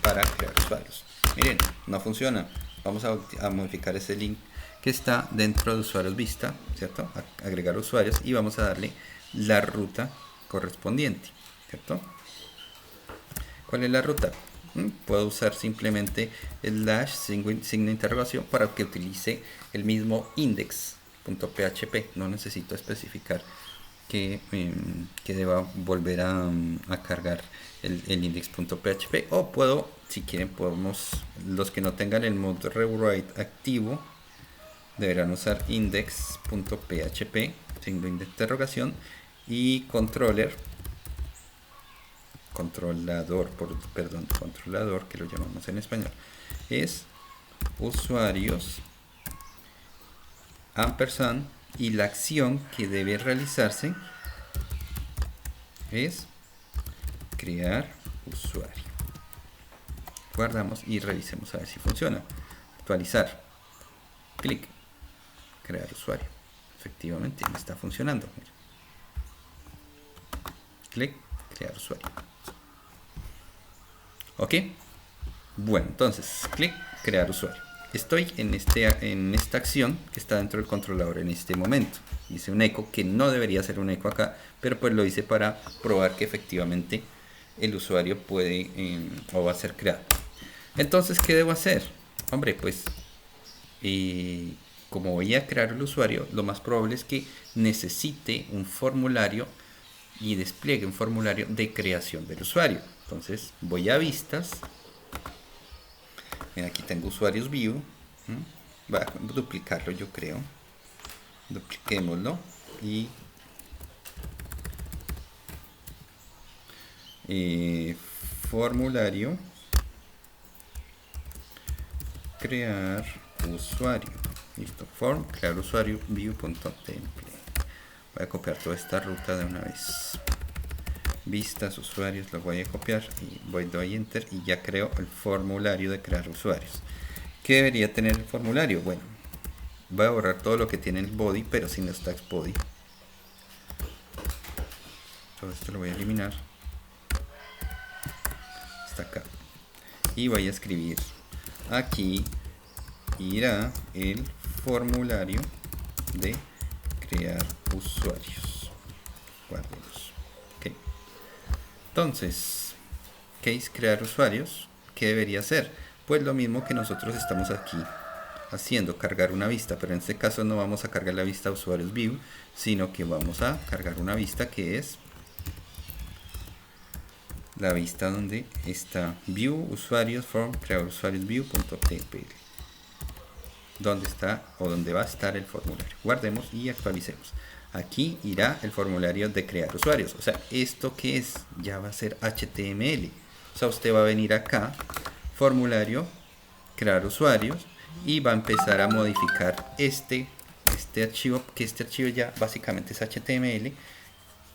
para crear usuarios. Miren, no funciona. Vamos a modificar ese link que está dentro de usuarios vista, ¿cierto? Agregar usuarios y vamos a darle la ruta correspondiente, ¿cierto? ¿Cuál es la ruta? Puedo usar simplemente el dash signo de interrogación para que utilice el mismo index.php. No necesito especificar que deba volver a cargar el index.php, o puedo, si quieren, los que no tengan el mode rewrite activo deberán usar index.php signo de interrogación y controlador, que lo llamamos en español, es usuarios ampersand, y la acción que debe realizarse es crear usuario. Guardamos y revisemos a ver si funciona. Actualizar, clic, crear usuario. Efectivamente me está funcionando. Mira. Clic, crear usuario. Ok. Bueno, entonces clic, crear usuario. Estoy en esta acción que está dentro del controlador en este momento. Hice un eco que no debería ser un eco acá, pero pues lo hice para probar que efectivamente el usuario puede o va a ser creado. Entonces, ¿qué debo hacer? Hombre, pues como voy a crear el usuario, lo más probable es que necesite un formulario y despliegue un formulario de creación del usuario. Entonces voy a vistas. Mira, aquí tengo usuarios view. Voy a duplicarlo, yo creo. Dupliquémoslo y formulario crear usuario. Listo, form crear usuario view.template. Voy a copiar toda esta ruta de una vez. Vistas, usuarios, lo voy a copiar y doy enter y ya creo el formulario de crear usuarios. ¿Qué debería tener el formulario? Bueno, voy a borrar todo lo que tiene el body, pero sin los tags body. Todo esto lo voy a eliminar. Está acá. Y voy a escribir aquí irá el formulario de crear usuarios. Guardemos. Okay. Entonces, case crear usuarios, ¿qué debería hacer? Pues lo mismo que nosotros estamos aquí haciendo, cargar una vista, pero en este caso no vamos a cargar la vista usuarios view, sino que vamos a cargar una vista que es la vista donde está view usuarios form crear usuarios view.tpl, donde está o donde va a estar el formulario. Guardemos y actualicemos. Aquí irá el formulario de crear usuarios. O sea, esto que es ya va a ser HTML. O sea, usted va a venir acá, formulario, crear usuarios, y va a empezar a modificar este archivo, que este archivo ya básicamente es HTML,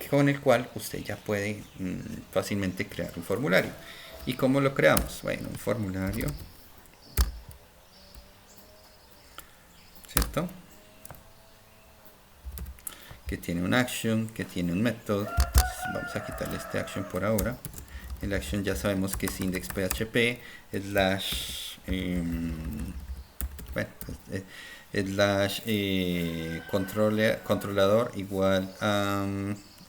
con el cual usted ya puede fácilmente crear un formulario. ¿Y cómo lo creamos? Bueno, un formulario, ¿cierto? que tiene un action, que tiene un método. Entonces vamos a quitarle este action por ahora. El action ya sabemos que es index.php slash slash controlador igual a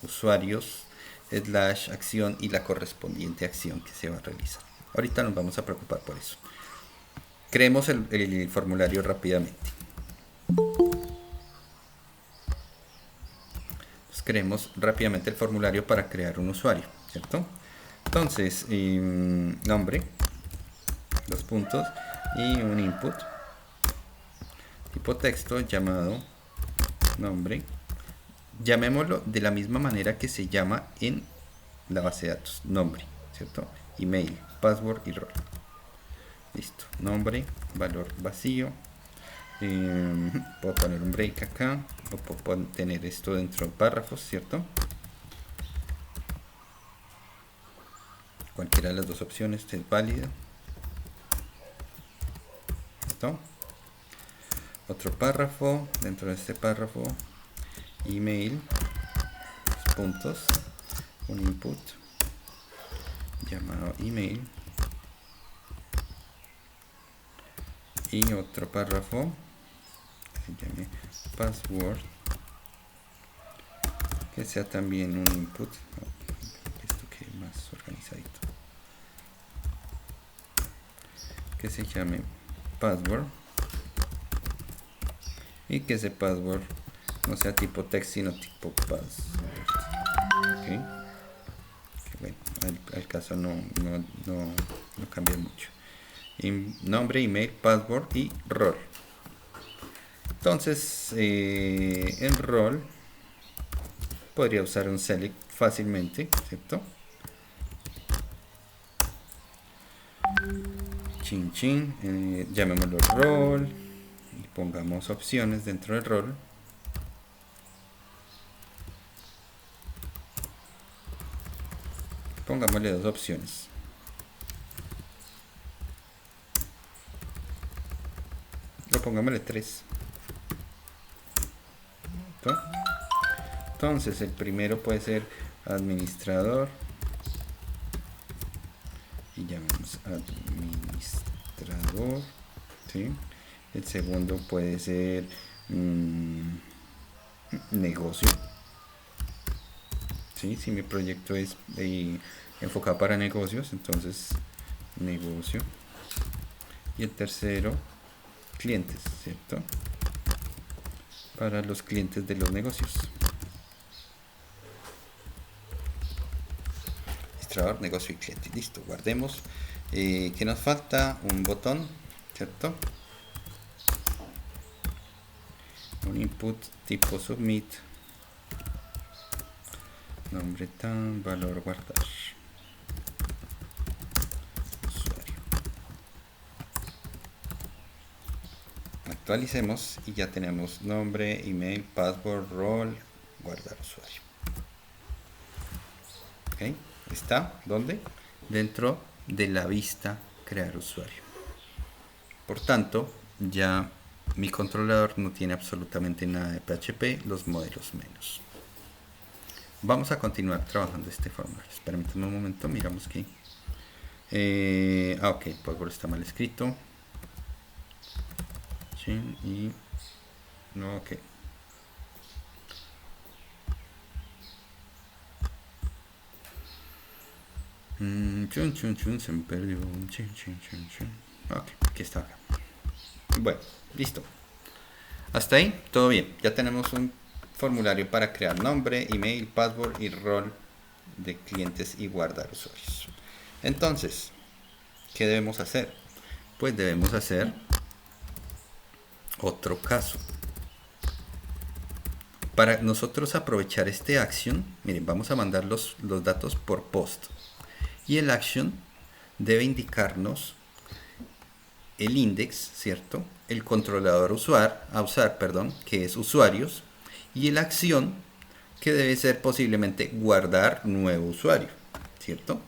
usuarios slash acción y la correspondiente acción que se va a realizar. Ahorita nos vamos a preocupar por eso. Creemos el formulario rápidamente. Creemos rápidamente el formulario para crear un usuario, ¿cierto? Entonces, nombre, 2 puntos y un input tipo texto llamado nombre. Llamémoslo de la misma manera que se llama en la base de datos, nombre, ¿cierto? Email, password y rol. Listo, nombre, valor vacío. Puedo poner un break acá, o puedo tener esto dentro de párrafos, ¿cierto? Cualquiera de las dos opciones es válida. ¿Listo? Otro párrafo, dentro de este párrafo, email, puntos, un input llamado email y otro párrafo que se llame password, que sea también un input. Esto que es más organizadito, que se llame password y que ese password no sea tipo text sino tipo password. Okay. Bueno, al caso no cambia mucho. Nombre, email, password y rol. Entonces en rol podría usar un select fácilmente, ¿cierto? Chin chin, llamémoslo rol y pongamos opciones dentro del rol. Pongámosle 2 opciones. O pongámosle 3. ¿Listo? Entonces el primero puede ser administrador. Y llamamos administrador. ¿Sí? El segundo puede ser negocio. ¿Sí? Si mi proyecto es enfocado para negocios, entonces negocio. Y el tercero, clientes, ¿cierto? Para los clientes de los negocios. Administrador, negocio y cliente. Listo, guardemos. ¿Qué nos falta? Un botón, ¿cierto? Un input tipo submit. Nombre tan, valor guardar. Usuario. Actualicemos y ya tenemos nombre, email, password, rol, guardar usuario. ¿Ok? ¿Está? ¿Dónde? Dentro de la vista crear usuario. Por tanto, ya mi controlador no tiene absolutamente nada de PHP, los modelos menos. Vamos a continuar trabajando este formulario. Permítanme un momento, miramos que ok, password está mal escrito. Sí, y no, ok. Se me perdió. Ok, aquí está. Bueno, listo. Hasta ahí, todo bien. Ya tenemos un formulario para crear nombre, email, password y rol de clientes y guardar usuarios. Entonces, ¿qué debemos hacer? Pues debemos hacer otro caso. Para nosotros aprovechar este action, miren, vamos a mandar los datos por post. Y el action debe indicarnos el index, ¿cierto? El controlador a usar, que es usuarios. Y la acción que debe ser posiblemente guardar nuevo usuario, ¿cierto?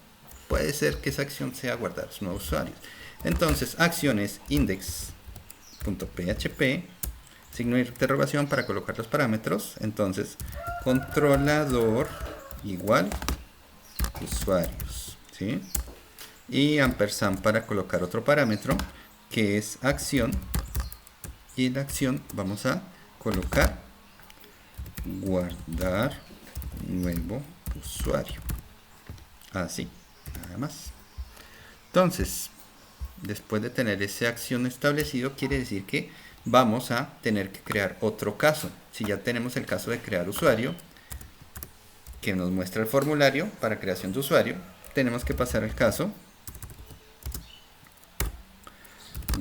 Puede ser que esa acción sea guardar nuevos usuarios. Entonces, acciones index.php signo de interrogación para colocar los parámetros. Entonces, controlador igual usuarios, ¿sí? Y ampersand para colocar otro parámetro que es acción, y en la acción vamos a colocar guardar nuevo usuario, así, nada más. Entonces, después de tener esa acción establecido, quiere decir que vamos a tener que crear otro caso. Si ya tenemos el caso de crear usuario, que nos muestra el formulario para creación de usuario, tenemos que pasar al caso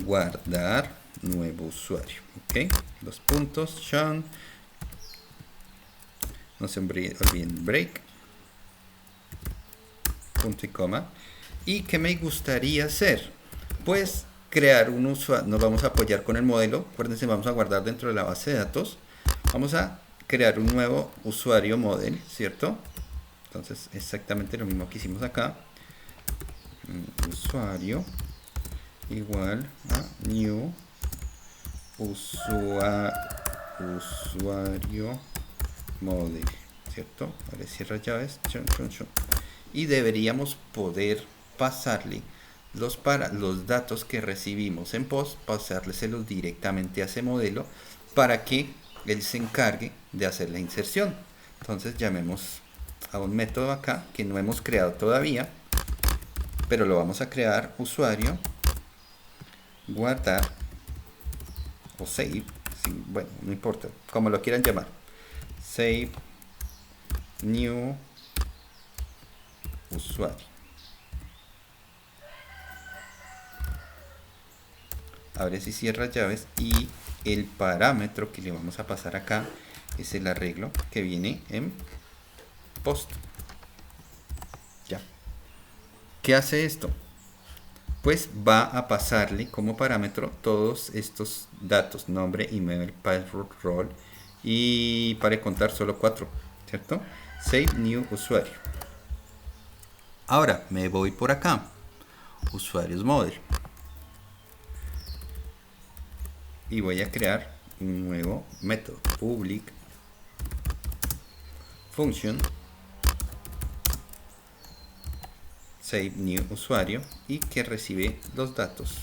guardar nuevo usuario. Ok, los puntos, Sean, no se olviden break, punto y coma. ¿Y qué me gustaría hacer? Pues crear un usuario. Nos vamos a apoyar con el modelo. Acuérdense, vamos a guardar dentro de la base de datos. Vamos a crear un nuevo usuario model, ¿cierto? Entonces, exactamente lo mismo que hicimos acá. Usuario igual a new usuario model, ¿cierto? Ahora cierra llaves. Y deberíamos poder pasarle los datos que recibimos en post, pasárselos directamente a ese modelo para que él se encargue de hacer la inserción. Entonces llamemos a un método acá que no hemos creado todavía, pero lo vamos a crear, usuario guardar o save, sí, bueno, no importa, como lo quieran llamar, save new usuario. Abre y cierra llaves, y el parámetro que le vamos a pasar acá es el arreglo que viene en post. Ya. ¿Qué hace esto? Pues va a pasarle como parámetro todos estos datos: nombre, email, password, role, y para contar solo 4, ¿cierto? Save new usuario. Ahora me voy por acá, usuarios model, y voy a crear un nuevo método, public function save new usuario, y que recibe los datos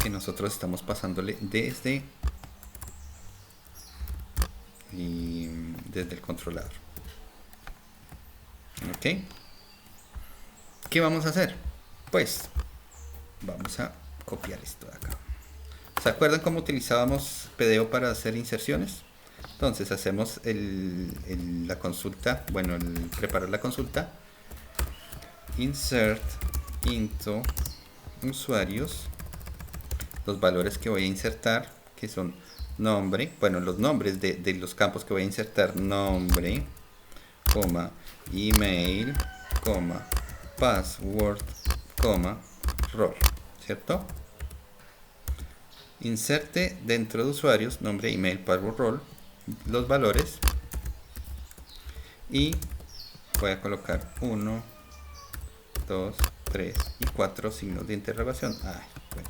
que nosotros estamos pasándole desde el controlador. Ok, ¿qué vamos a hacer? Pues vamos a copiar esto de acá. ¿Se acuerdan cómo utilizábamos PDO para hacer inserciones? Entonces hacemos la consulta, bueno, preparar la consulta, insert into usuarios, los valores que voy a insertar, que son nombre, bueno, los nombres de los campos que voy a insertar: nombre, coma, email, coma, password, coma, role, ¿cierto? Inserte dentro de usuarios, nombre, email, password, role, los valores, y voy a colocar 1, 2, 3 y 4 signos de interrogación. Ay, bueno,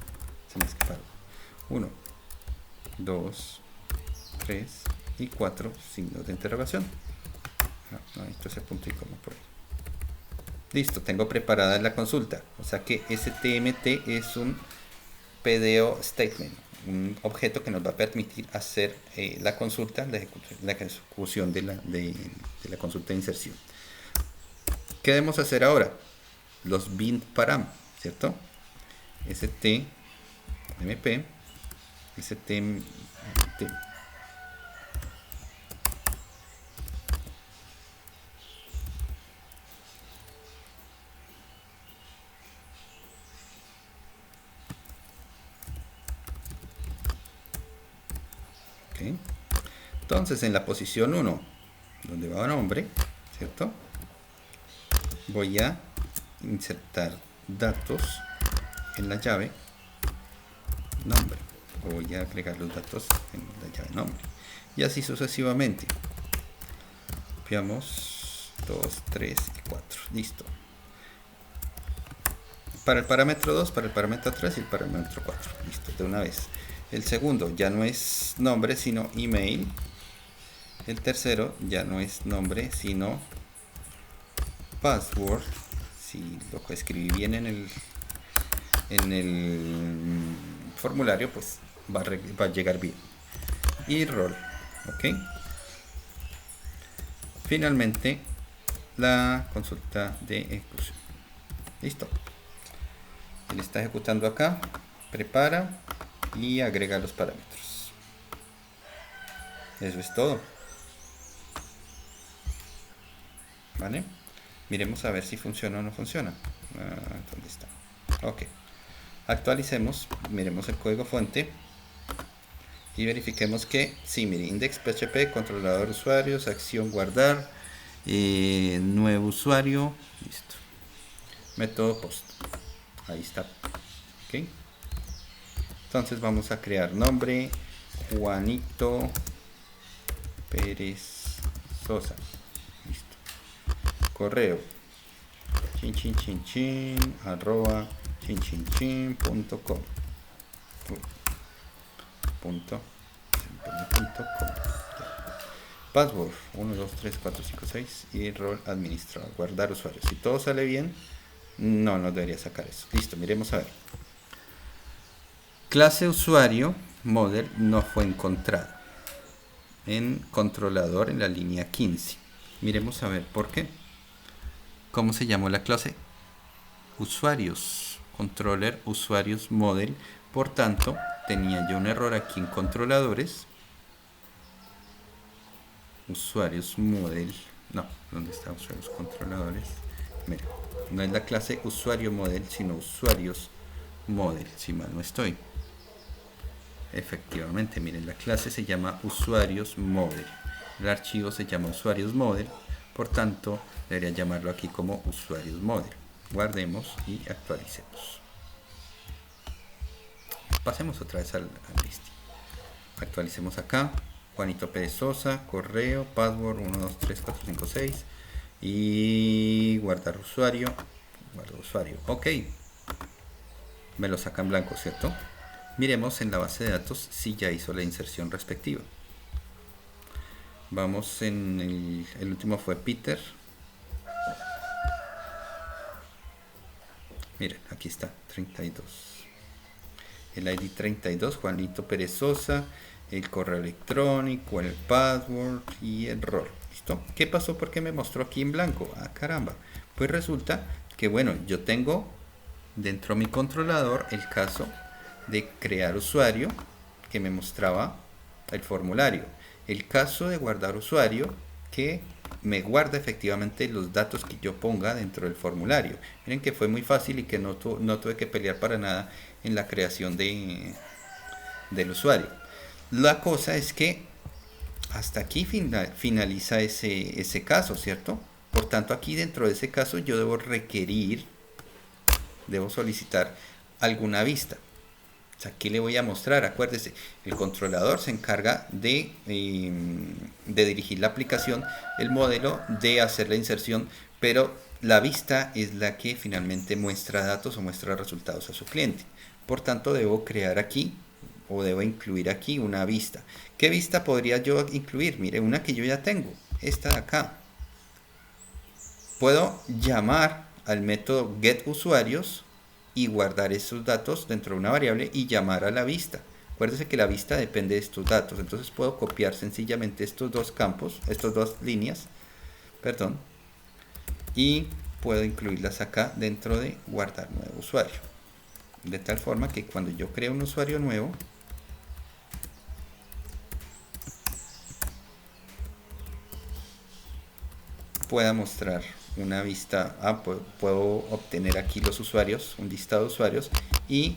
se me escaparon. 1, 2, 3 y 4 signos de interrogación. No, esto es el punto y coma por ahí. Listo, tengo preparada la consulta. O sea que STMT es un PDO statement, un objeto que nos va a permitir hacer la consulta, la ejecución de la consulta de inserción. ¿Qué debemos hacer ahora? Los bin param, ¿cierto? stmp, stmt, okay. Entonces en la posición 1, donde va nombre, ¿cierto? Voy a insertar datos en la llave nombre. Voy a agregar los datos en la llave nombre, y así sucesivamente. Copiamos 2, 3 y 4. Listo. Para el parámetro 2, para el parámetro 3 y el parámetro 4. Listo, de una vez. El segundo ya no es nombre sino email. El tercero ya no es nombre sino password. Si lo escribí bien en el formulario, pues va a llegar bien. Y rol, ok. Finalmente la consulta de ejecución. Listo. Él está ejecutando acá, prepara y agrega los parámetros. Eso es todo. ¿Vale? Miremos a ver si funciona o no funciona. ¿Dónde está? Ok. Actualicemos, miremos el código fuente y verifiquemos que sí, mire, index.php, controlador usuarios, acción guardar, nuevo usuario, listo. Método post, ahí está. Ok. Entonces vamos a crear nombre Juanito Pérez Sosa. Listo. Correo arroba .com. Password 1, 2, 3, 4, 5, 6 y rol administrador, guardar usuarios. Si todo sale bien, no debería sacar eso. Listo, miremos a ver. Clase usuario model no fue encontrado en controlador en la línea 15. Miremos a ver por qué. ¿Cómo se llamó la clase? Usuarios, controller usuarios model. Por tanto, tenía yo un error aquí en controladores. Usuarios model. No, ¿dónde están usuarios controladores? Mira, no es la clase usuario model, sino usuarios model, si mal no estoy. Efectivamente, miren, la clase se llama usuarios model. El archivo se llama usuarios model. Por tanto, debería llamarlo aquí como usuarios model. Guardemos y actualicemos. Pasemos otra vez al list. Actualicemos acá. Juanito Pérez Sosa, correo, password 1, 2, 3, 4, 5, 6 y guardar usuario. Guardo usuario. Ok. Me lo saca en blanco, ¿cierto? Miremos en la base de datos si ya hizo la inserción respectiva. Vamos en el último fue Peter. Miren, aquí está, 32. El ID 32, Juanito Pérez Sosa, el correo electrónico, el password y el rol. ¿Listo? ¿Qué pasó? Porque me mostró aquí en blanco. Ah, caramba. Pues resulta que, bueno, yo tengo dentro de mi controlador el caso de crear usuario que me mostraba el formulario. El caso de guardar usuario que me guarda efectivamente los datos que yo ponga dentro del formulario. Miren que fue muy fácil y que no tuve que pelear para nada en la creación del usuario. La cosa es que hasta aquí finaliza ese caso, ¿cierto? Por tanto, aquí dentro de ese caso yo debo solicitar alguna vista. O sea, ¿qué le voy a mostrar? Acuérdese, el controlador se encarga de dirigir la aplicación, el modelo de hacer la inserción, pero la vista es la que finalmente muestra datos o muestra resultados a su cliente. Por tanto, debo crear aquí o debo incluir aquí una vista. ¿Qué vista podría yo incluir? Mire, una que yo ya tengo, esta de acá. Puedo llamar al método getUsuarios y guardar esos datos dentro de una variable y llamar a la vista. Acuérdese que la vista depende de estos datos, entonces puedo copiar sencillamente estos dos campos, estas dos líneas, perdón, y puedo incluirlas acá dentro de guardar nuevo usuario. De tal forma que cuando yo creo un usuario nuevo, pueda mostrar una vista. Puedo obtener aquí los usuarios, un listado de usuarios y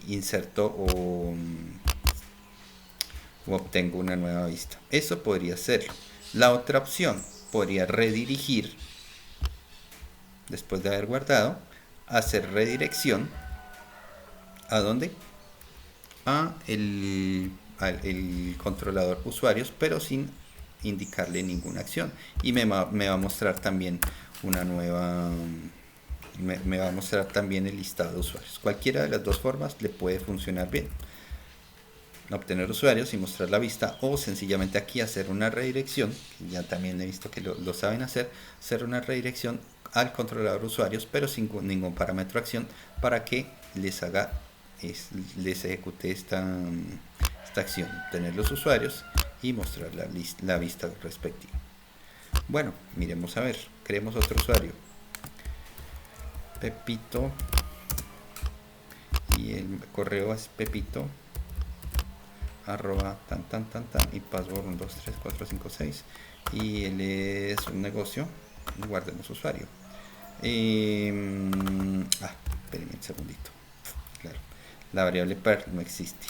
inserto o obtengo una nueva vista. Eso podría ser. La otra opción podría redirigir, después de haber guardado, hacer redirección. ¿A dónde? Al controlador usuarios, pero sin indicarle ninguna acción, y me va a mostrar también una nueva me va a mostrar también el listado de usuarios. Cualquiera de las dos formas le puede funcionar bien. Obtener usuarios y mostrar la vista, o sencillamente aquí hacer una redirección, ya también he visto que lo saben hacer una redirección al controlador usuarios, pero sin ningún parámetro de acción, para que les ejecute esta acción, tener los usuarios y mostrar la vista respectiva. Bueno, miremos a ver, creemos otro usuario, Pepito, y el correo es pepito arroba tan y password 1 2 3 4 5 6, y él es un negocio. Guardemos usuario. Espérenme un segundito. Claro, la variable per no existe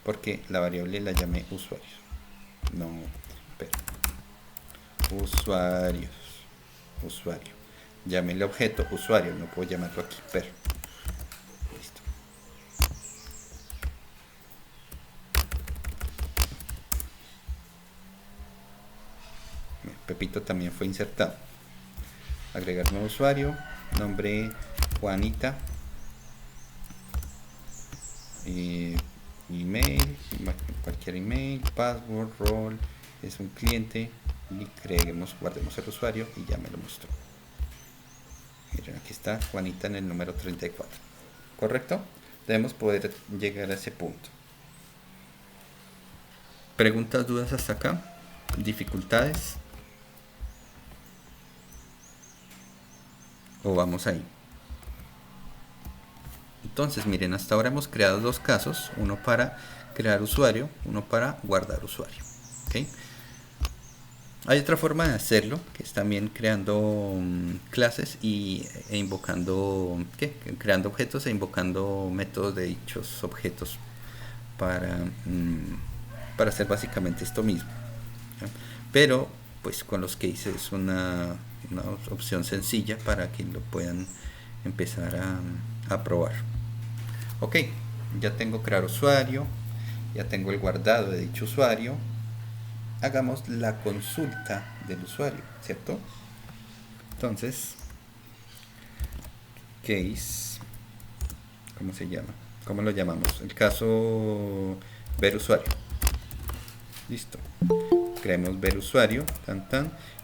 porque la variable la llamé usuarios. No, per. Usuario. Llame el objeto usuario, no puedo llamarlo aquí per. Listo. Pepito también fue insertado. Agregar nuevo usuario, nombre Juanita, email, cualquier email, password, role, es un cliente, y guardemos el usuario y ya me lo mostró. Miren, aquí está Juanita en el número 34. ¿Correcto? Debemos poder llegar a ese punto. ¿Preguntas, dudas hasta acá? ¿Dificultades? ¿O vamos ahí? Entonces, miren, hasta ahora hemos creado dos casos, uno para crear usuario, uno para guardar usuario. ¿Okay? Hay otra forma de hacerlo, que es también creando clases e invocando, creando objetos e invocando métodos de dichos objetos para hacer básicamente esto mismo. ¿Ya? Pero, pues con los cases es una opción sencilla para que lo puedan empezar a probar. Ok, ya tengo crear usuario, ya tengo el guardado de dicho usuario. Hagamos la consulta del usuario, ¿cierto? Entonces, case, ¿cómo se llama? ¿Cómo lo llamamos? El caso ver usuario. Listo. Creemos ver usuario,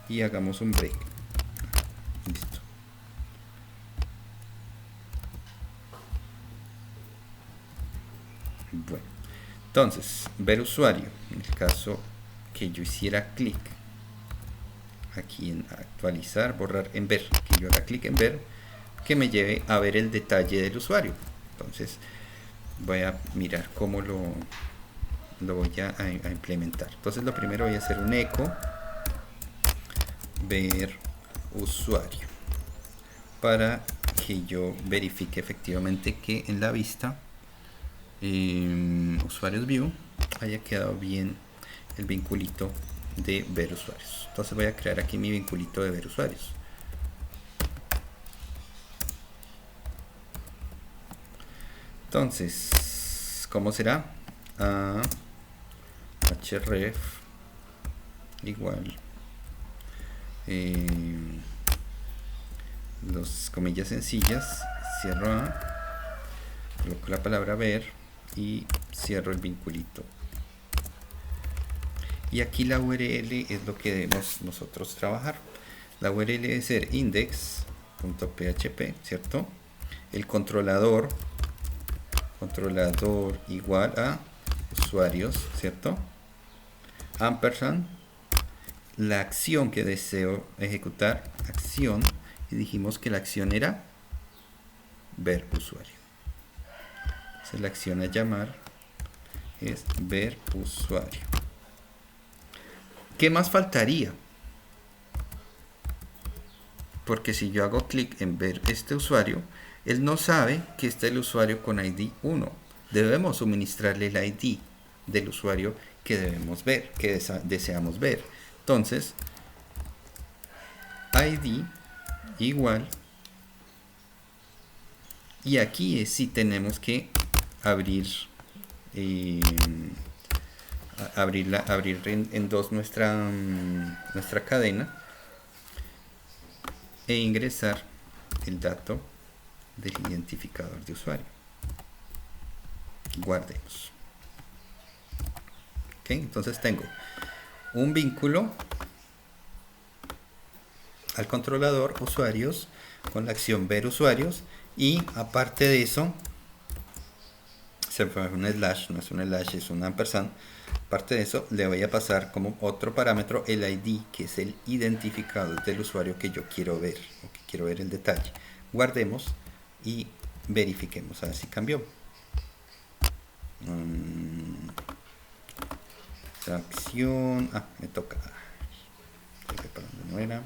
y hagamos un break. Listo. Bueno, entonces, ver usuario, en el caso que yo hiciera clic aquí en actualizar, borrar, en ver, que yo haga clic en ver, que me lleve a ver el detalle del usuario. Entonces voy a mirar cómo lo voy a implementar. Entonces lo primero voy a hacer un eco ver usuario para que yo verifique efectivamente que en la vista usuarios view haya quedado bien el vinculito de ver usuarios. Entonces voy a crear aquí mi vinculito de ver usuarios. Entonces, ¿cómo será? href igual dos comillas sencillas, cierro coloco la palabra ver y cierro el vinculito. Y aquí la URL es lo que debemos nosotros trabajar. La URL debe ser index.php, ¿cierto? El controlador igual a usuarios, ¿cierto? Ampersand, la acción que deseo ejecutar, acción, y dijimos que la acción era ver usuario. Entonces la acción a llamar es ver usuario. ¿Qué más faltaría? Porque si yo hago clic en ver este usuario, él no sabe que está el usuario con ID 1. Debemos suministrarle el ID del usuario que debemos ver, que deseamos ver. Entonces, ID igual, y aquí sí tenemos que abrir en dos nuestra cadena e ingresar el dato del identificador de usuario. Guardemos. Ok, entonces tengo un vínculo al controlador usuarios con la acción ver usuarios, y aparte de eso se fue un slash, no es un slash, es un ampersand. Aparte de eso le voy a pasar como otro parámetro el ID, que es el identificador del usuario que yo quiero ver, o que quiero ver el detalle. Guardemos y verifiquemos a ver si cambió. Acción, me toca, para donde no era.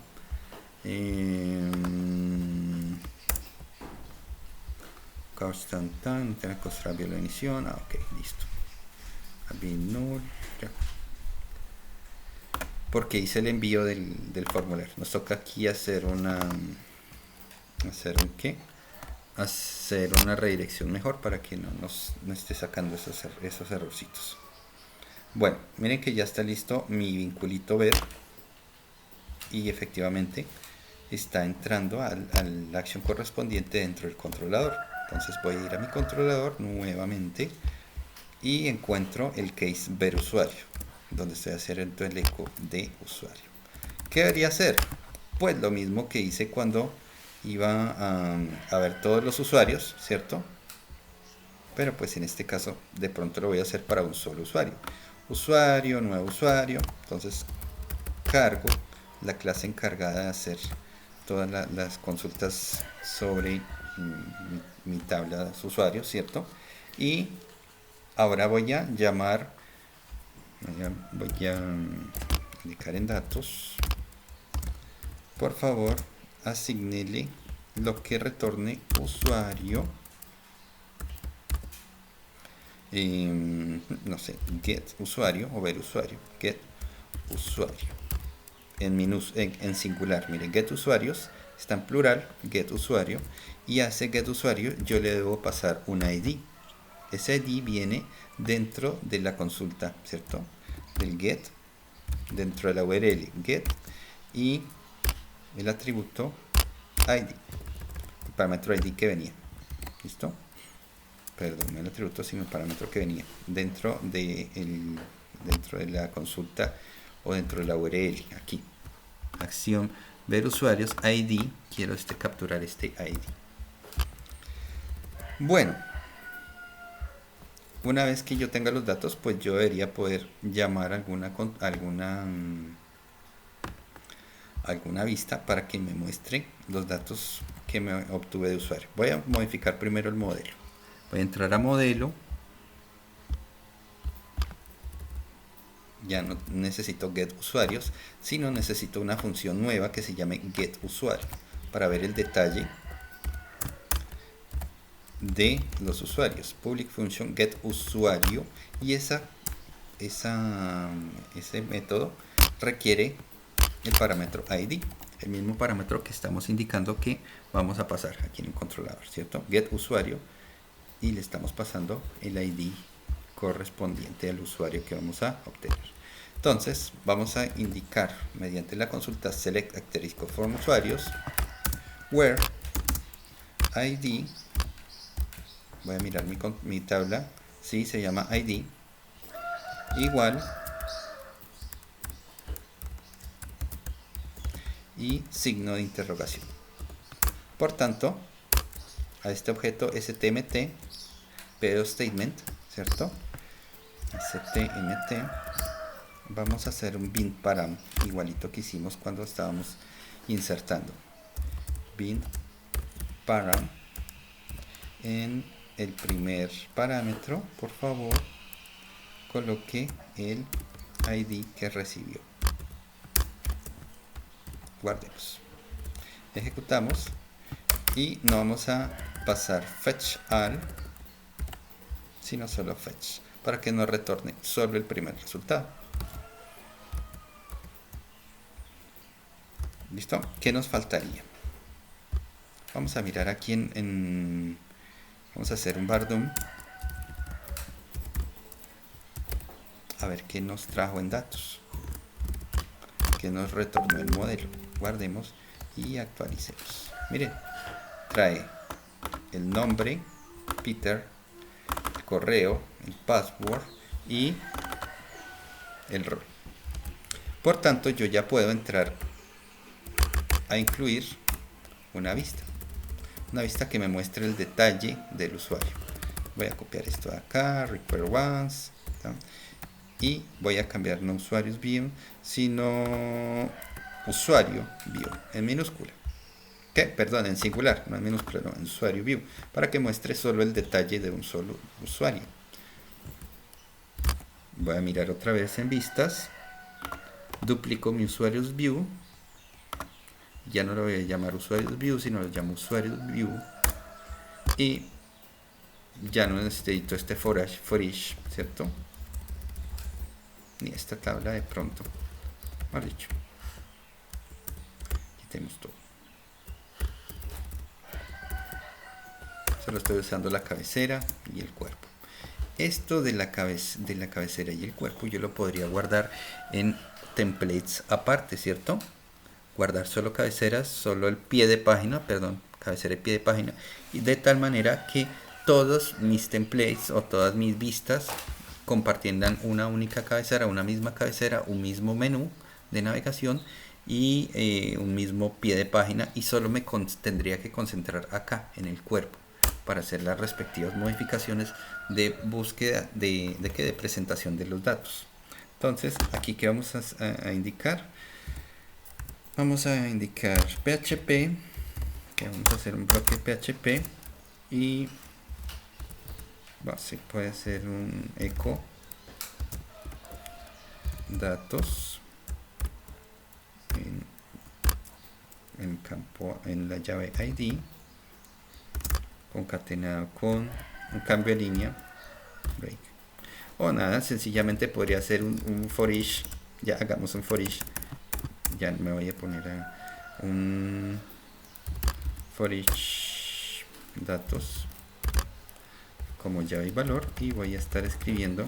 Constant time, tener que considerar la emisión. Ok, listo. Ya. Porque hice el envío del formulario. Nos toca aquí hacer hacer una redirección mejor para que no esté sacando esos errorcitos. Bueno, miren que ya está listo mi vinculito ver, y efectivamente está entrando a la acción correspondiente dentro del controlador. Entonces voy a ir a mi controlador nuevamente y encuentro el case ver usuario, donde estoy haciendo el eco de usuario. ¿Qué debería hacer? Pues lo mismo que hice cuando iba a ver todos los usuarios, ¿cierto? Pero pues en este caso de pronto lo voy a hacer para un solo usuario. Usuario, nuevo usuario. Entonces cargo la clase encargada de hacer todas las consultas sobre mi tabla de usuarios, ¿cierto? Y ahora voy a llamar, voy a indicar en datos, por favor, asignele lo que retorne usuario, no sé, get usuario o ver usuario, get usuario, en singular, miren, get usuarios, está en plural, get usuario, y a ese get usuario yo le debo pasar un ID. Ese ID viene dentro de la consulta, ¿cierto? Del get, dentro de la URL get, y el atributo ID, el parámetro ID que venía. ¿Listo? Perdón, el atributo, sino el parámetro que venía dentro de la consulta o dentro de la URL. Aquí, acción ver usuarios ID, quiero capturar este ID. Bueno, una vez que yo tenga los datos, pues yo debería poder llamar alguna vista para que me muestre los datos que me obtuve de usuario. Voy a modificar primero el modelo. Voy a entrar a modelo. Ya no necesito get usuarios, sino necesito una función nueva que se llame get usuario para ver el detalle de los usuarios. Public function get usuario, y ese método requiere el parámetro ID, el mismo parámetro que estamos indicando que vamos a pasar aquí en el controlador, ¿cierto? Get usuario, y le estamos pasando el ID correspondiente al usuario que vamos a obtener. Entonces vamos a indicar mediante la consulta select asterisco from usuarios where ID, voy a mirar mi tabla, sí, se llama ID, igual, y signo de interrogación. Por tanto, a este objeto stmt pedo statement, ¿cierto? stmt, vamos a hacer un bin param igualito que hicimos cuando estábamos insertando. Bin param, en el primer parámetro, por favor, coloque el ID que recibió. Guardemos. Ejecutamos y no vamos a pasar fetch all, sino solo fetch, para que nos retorne solo el primer resultado. ¿Listo? ¿Qué nos faltaría? Vamos a mirar aquí vamos a hacer un bardum, a ver qué nos trajo en datos, qué nos retornó el modelo. Guardemos y actualicemos. Miren, trae el nombre, Peter, el correo, el password y el rol. Por tanto, yo ya puedo entrar a incluir una vista que me muestre el detalle del usuario. Voy a copiar esto de acá, require once, ¿tá? Y voy a cambiar no usuarios view, sino usuario view en minúscula. ¿Qué? Perdón, en singular, no en minúscula, no, en usuario view, para que muestre solo el detalle de un solo usuario. Voy a mirar otra vez en vistas, duplico mi usuarios view, ya no lo voy a llamar usuarios view, sino lo llamo usuarios view, y ya no necesito este for each, ¿cierto? Ni esta tabla de pronto, mal dicho. Quitemos todo. Solo estoy usando la cabecera y el cuerpo. Esto de la cabecera y el cuerpo yo lo podría guardar en templates aparte, ¿cierto? Guardar solo cabeceras, solo el pie de página, perdón, cabecera y pie de página, y de tal manera que todos mis templates o todas mis vistas compartieran una única cabecera, una misma cabecera, un mismo menú de navegación y un mismo pie de página, y solo me tendría que concentrar acá en el cuerpo para hacer las respectivas modificaciones de búsqueda de presentación de los datos. Entonces aquí que vamos a indicar, PHP, que vamos a hacer un bloque PHP y se puede hacer un echo datos en campo, en la llave ID, concatenado con un cambio de línea break, o nada, sencillamente podría hacer un for each. Ya hagamos un for each, ya me voy a poner a un for each datos como llave y valor, y voy a estar escribiendo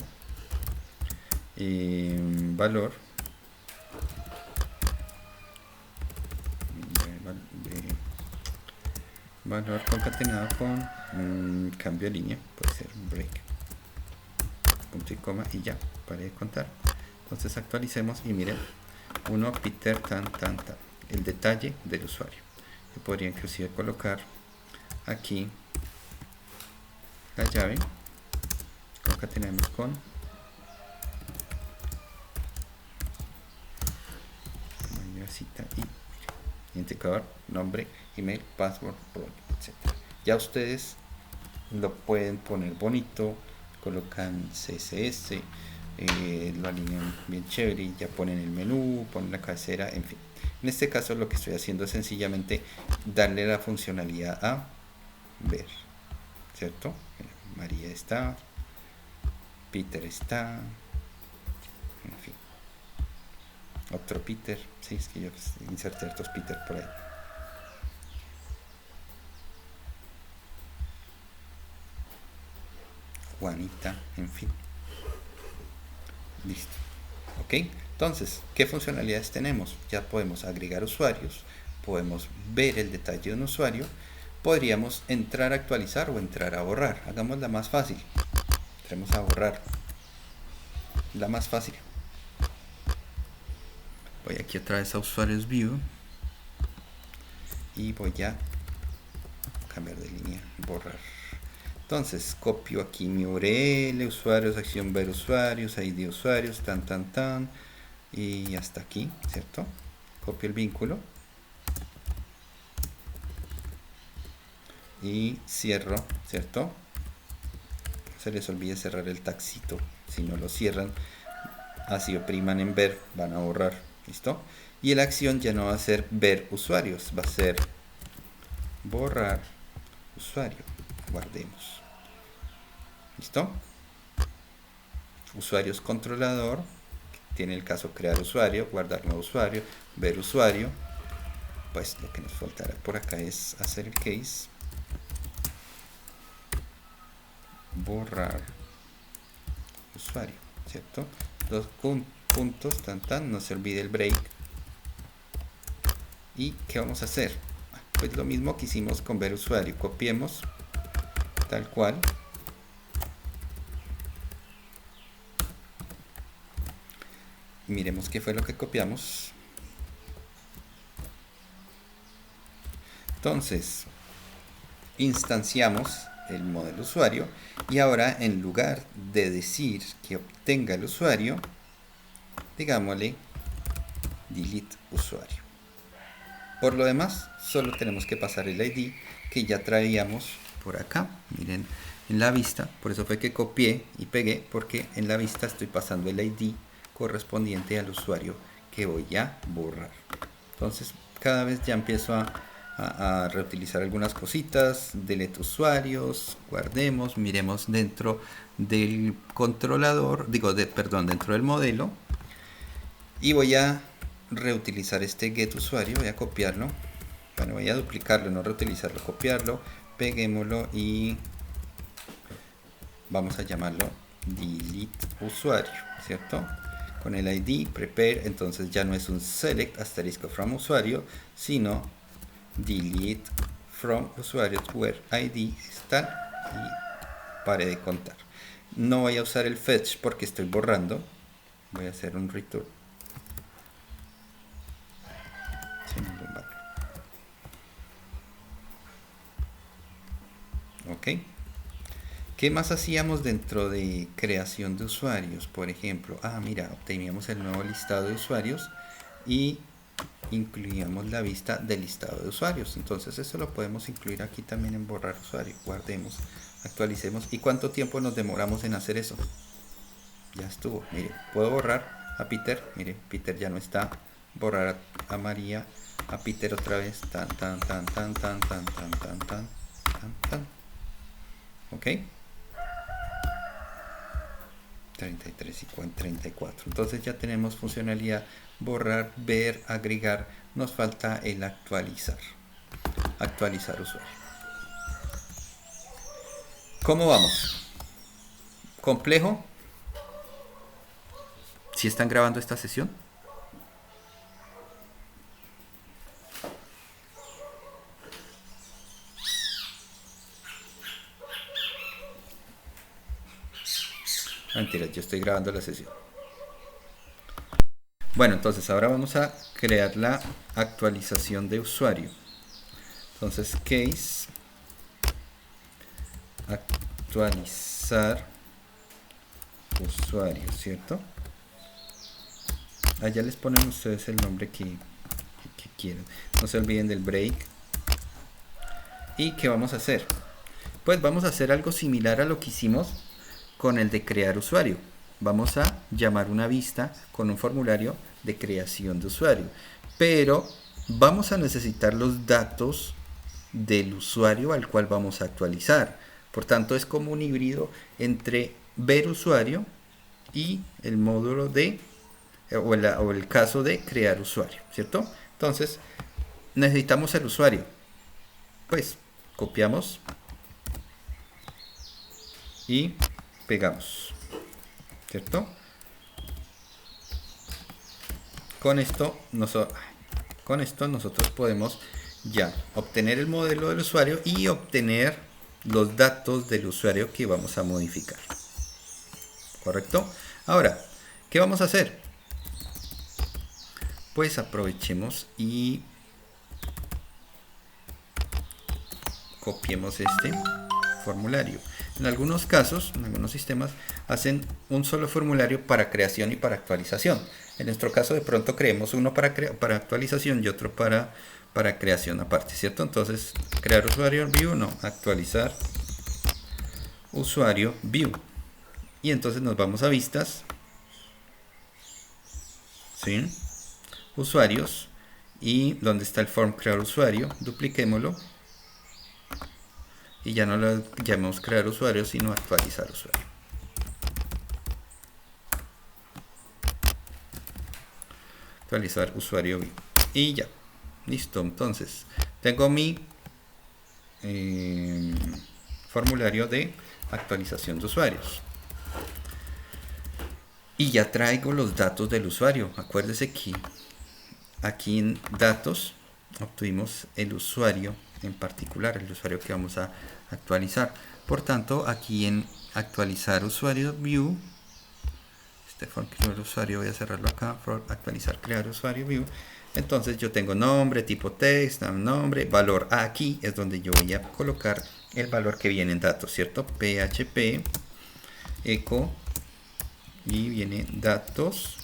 valor concatenado con un cambio de línea, puede ser un break, punto y coma, y ya, paré de contar. Entonces actualicemos y miren, uno Peter tan, el detalle del usuario. Yo podría inclusive colocar aquí la llave, concatenamos con cita y identificador, nombre, email, password, etc. Ya ustedes lo pueden poner bonito, colocan CSS, lo alinean bien chévere y ya ponen el menú, ponen la cabecera, en fin. En este caso lo que estoy haciendo es sencillamente darle la funcionalidad a ver, ¿cierto? María está, Peter está, en fin. Otro Peter, sí, es que yo inserté otros Peter por ahí. Juanita, en fin. Listo. Ok, entonces, ¿qué funcionalidades tenemos? Ya podemos agregar usuarios, podemos ver el detalle de un usuario, podríamos entrar a actualizar o entrar a borrar. Hagamos la más fácil. Entremos a borrar. La más fácil. Voy aquí otra vez a usuarios view y voy a cambiar de línea, borrar. Entonces copio aquí mi URL, usuarios, acción ver usuarios, ID usuarios, tan y hasta aquí, ¿cierto? Copio el vínculo y cierro, ¿cierto? No se les olvide cerrar el taxito, si no lo cierran, así opriman en ver, van a borrar. ¿Listo? Y la acción ya no va a ser ver usuarios, va a ser borrar usuario. Guardemos. ¿Listo? Usuarios controlador, tiene el caso crear usuario, guardar nuevo usuario, ver usuario. Pues lo que nos faltará por acá es hacer el case. Borrar usuario, ¿cierto? Dos puntos, no se olvide el break. ¿Y qué vamos a hacer? Pues lo mismo que hicimos con ver usuario, copiemos tal cual. Miremos qué fue lo que copiamos. Entonces, instanciamos el modelo usuario y ahora en lugar de decir que obtenga el usuario, digámosle delete usuario. Por lo demás, solo tenemos que pasar el ID que ya traíamos por acá. Miren, en la vista, por eso fue que copié y pegué, porque en la vista estoy pasando el ID correspondiente al usuario que voy a borrar. Entonces, cada vez ya empiezo a reutilizar algunas cositas. Delete usuarios, guardemos, miremos dentro del controlador, dentro del modelo, y voy a reutilizar este get usuario. Voy a copiarlo, bueno, voy a duplicarlo, no reutilizarlo, copiarlo, peguémoslo y vamos a llamarlo delete usuario, ¿cierto? Con el ID prepare, entonces ya no es un select asterisco from usuario, sino delete from usuario where ID está, y pare de contar. No voy a usar el fetch porque estoy borrando. Voy a hacer un return. Ok. ¿Qué más hacíamos dentro de creación de usuarios? Por ejemplo, mira, obteníamos el nuevo listado de usuarios y incluíamos la vista del listado de usuarios. Entonces eso lo podemos incluir aquí también en borrar usuario. Guardemos, actualicemos. ¿Y cuánto tiempo nos demoramos en hacer eso? Ya estuvo. Mire, puedo borrar a Peter. Mire, Peter ya no está. Borrar a María, a Peter otra vez. Tan. Ok. 33 y 34. Entonces ya tenemos funcionalidad borrar, ver, agregar. Nos falta el actualizar. Actualizar usuario. ¿Cómo vamos? ¿Complejo? ¿Si están grabando esta sesión? Mentira, yo estoy grabando la sesión. Bueno, entonces ahora vamos a crear la actualización de usuario. Entonces, case actualizar usuario, ¿cierto? Allá les ponen ustedes el nombre que quieran. No se olviden del break. ¿Y qué vamos a hacer? Pues vamos a hacer algo similar a lo que hicimos con el de crear usuario. Vamos a llamar una vista con un formulario de creación de usuario, pero vamos a necesitar los datos del usuario al cual vamos a actualizar. Por tanto, es como un híbrido entre ver usuario y el módulo de o el caso de crear usuario, ¿cierto? Entonces necesitamos el usuario, pues copiamos y pegamos, ¿cierto? Con esto nosotros podemos ya obtener el modelo del usuario y obtener los datos del usuario que vamos a modificar, ¿correcto? Ahora, ¿qué vamos a hacer? Pues aprovechemos y copiemos este formulario. En algunos casos, en algunos sistemas, hacen un solo formulario para creación y para actualización. En nuestro caso, de pronto creemos uno para actualización y otro para creación aparte, ¿cierto? Entonces, crear usuario view, no, actualizar usuario view. Y entonces nos vamos a vistas, ¿sí? Usuarios, y donde está el form crear usuario, dupliquémoslo. Y ya no lo llamemos crear usuario, sino actualizar usuario. Actualizar usuario view. Y ya. Listo. Entonces, tengo mi formulario de actualización de usuarios. Y ya traigo los datos del usuario. Acuérdese que aquí en datos obtuvimos el usuario en particular, el usuario que vamos a actualizar. Por tanto, aquí en actualizar usuario view, este for crear usuario, voy a cerrarlo acá, for actualizar crear usuario view. Entonces yo tengo nombre, tipo text, nombre, valor. Aquí es donde yo voy a colocar el valor que viene en datos, ¿cierto? PHP echo y viene datos,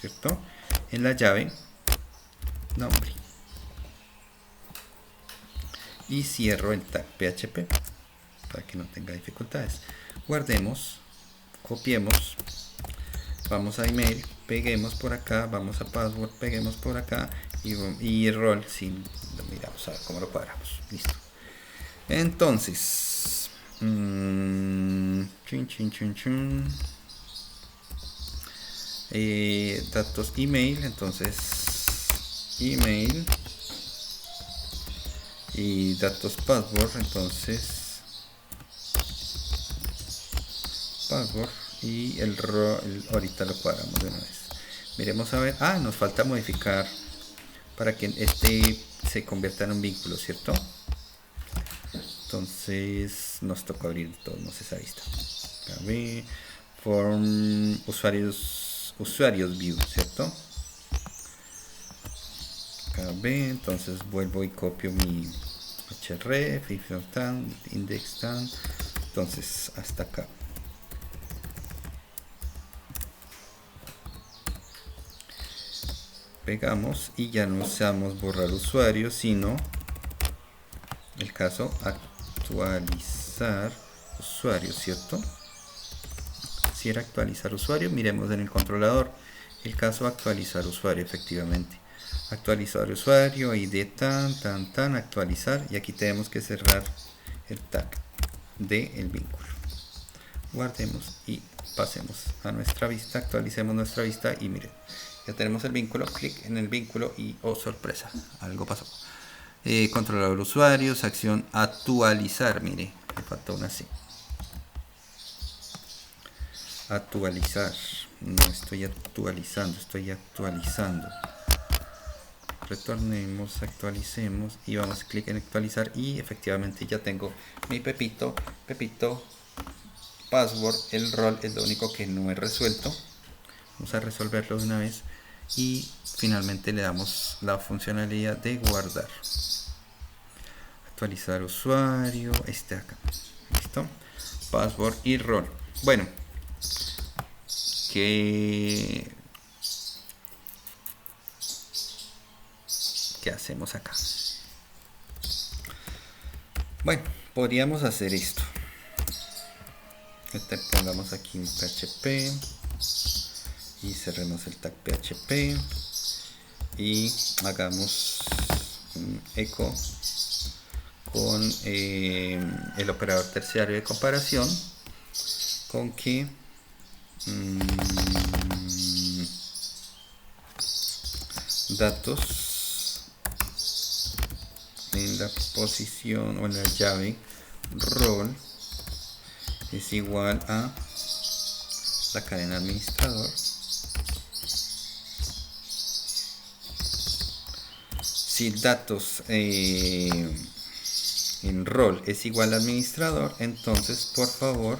¿cierto? En la llave nombre y cierro el tag PHP para que no tenga dificultades. Guardemos, copiemos, vamos a email, peguemos por acá, vamos a password, peguemos por acá y rol, si lo miramos a ver cómo lo cuadramos. Listo. Entonces, datos email, entonces email y datos password, entonces password y el ahorita lo cuadramos de una vez. Miremos a ver, nos falta modificar para que este se convierta en un vínculo, ¿cierto? Entonces nos toca abrir de todos modos esa vista. KB, form usuarios view, ¿cierto? KB, entonces vuelvo y copio mi href, index tan, entonces hasta acá. Pegamos y ya no usamos borrar usuario, sino el caso actualizar usuario, ¿cierto? Si era actualizar usuario, miremos en el controlador el caso actualizar usuario, efectivamente. Actualizar usuario, id tan, actualizar, y aquí tenemos que cerrar el tag del vínculo. Guardemos y pasemos a nuestra vista, actualicemos nuestra vista y miren, ya tenemos el vínculo, clic en el vínculo y oh sorpresa, algo pasó. Controlador usuarios, acción actualizar, mire, me faltó una C. Actualizar, no estoy actualizando, estoy actualizando. Retornemos, actualicemos y vamos a clic en actualizar y efectivamente ya tengo mi Pepito, password, el rol es lo único que no he resuelto. Vamos a resolverlo de una vez y finalmente le damos la funcionalidad de guardar. Actualizar usuario, acá, listo, password y rol. Bueno, ¿qué hacemos acá? Bueno, podríamos hacer esto. Pongamos aquí un PHP y cerremos el tag PHP y hagamos un echo con el operador terciario de comparación con que datos en la posición o en la llave rol es igual a la cadena administrador. Si datos en rol es igual a administrador, entonces por favor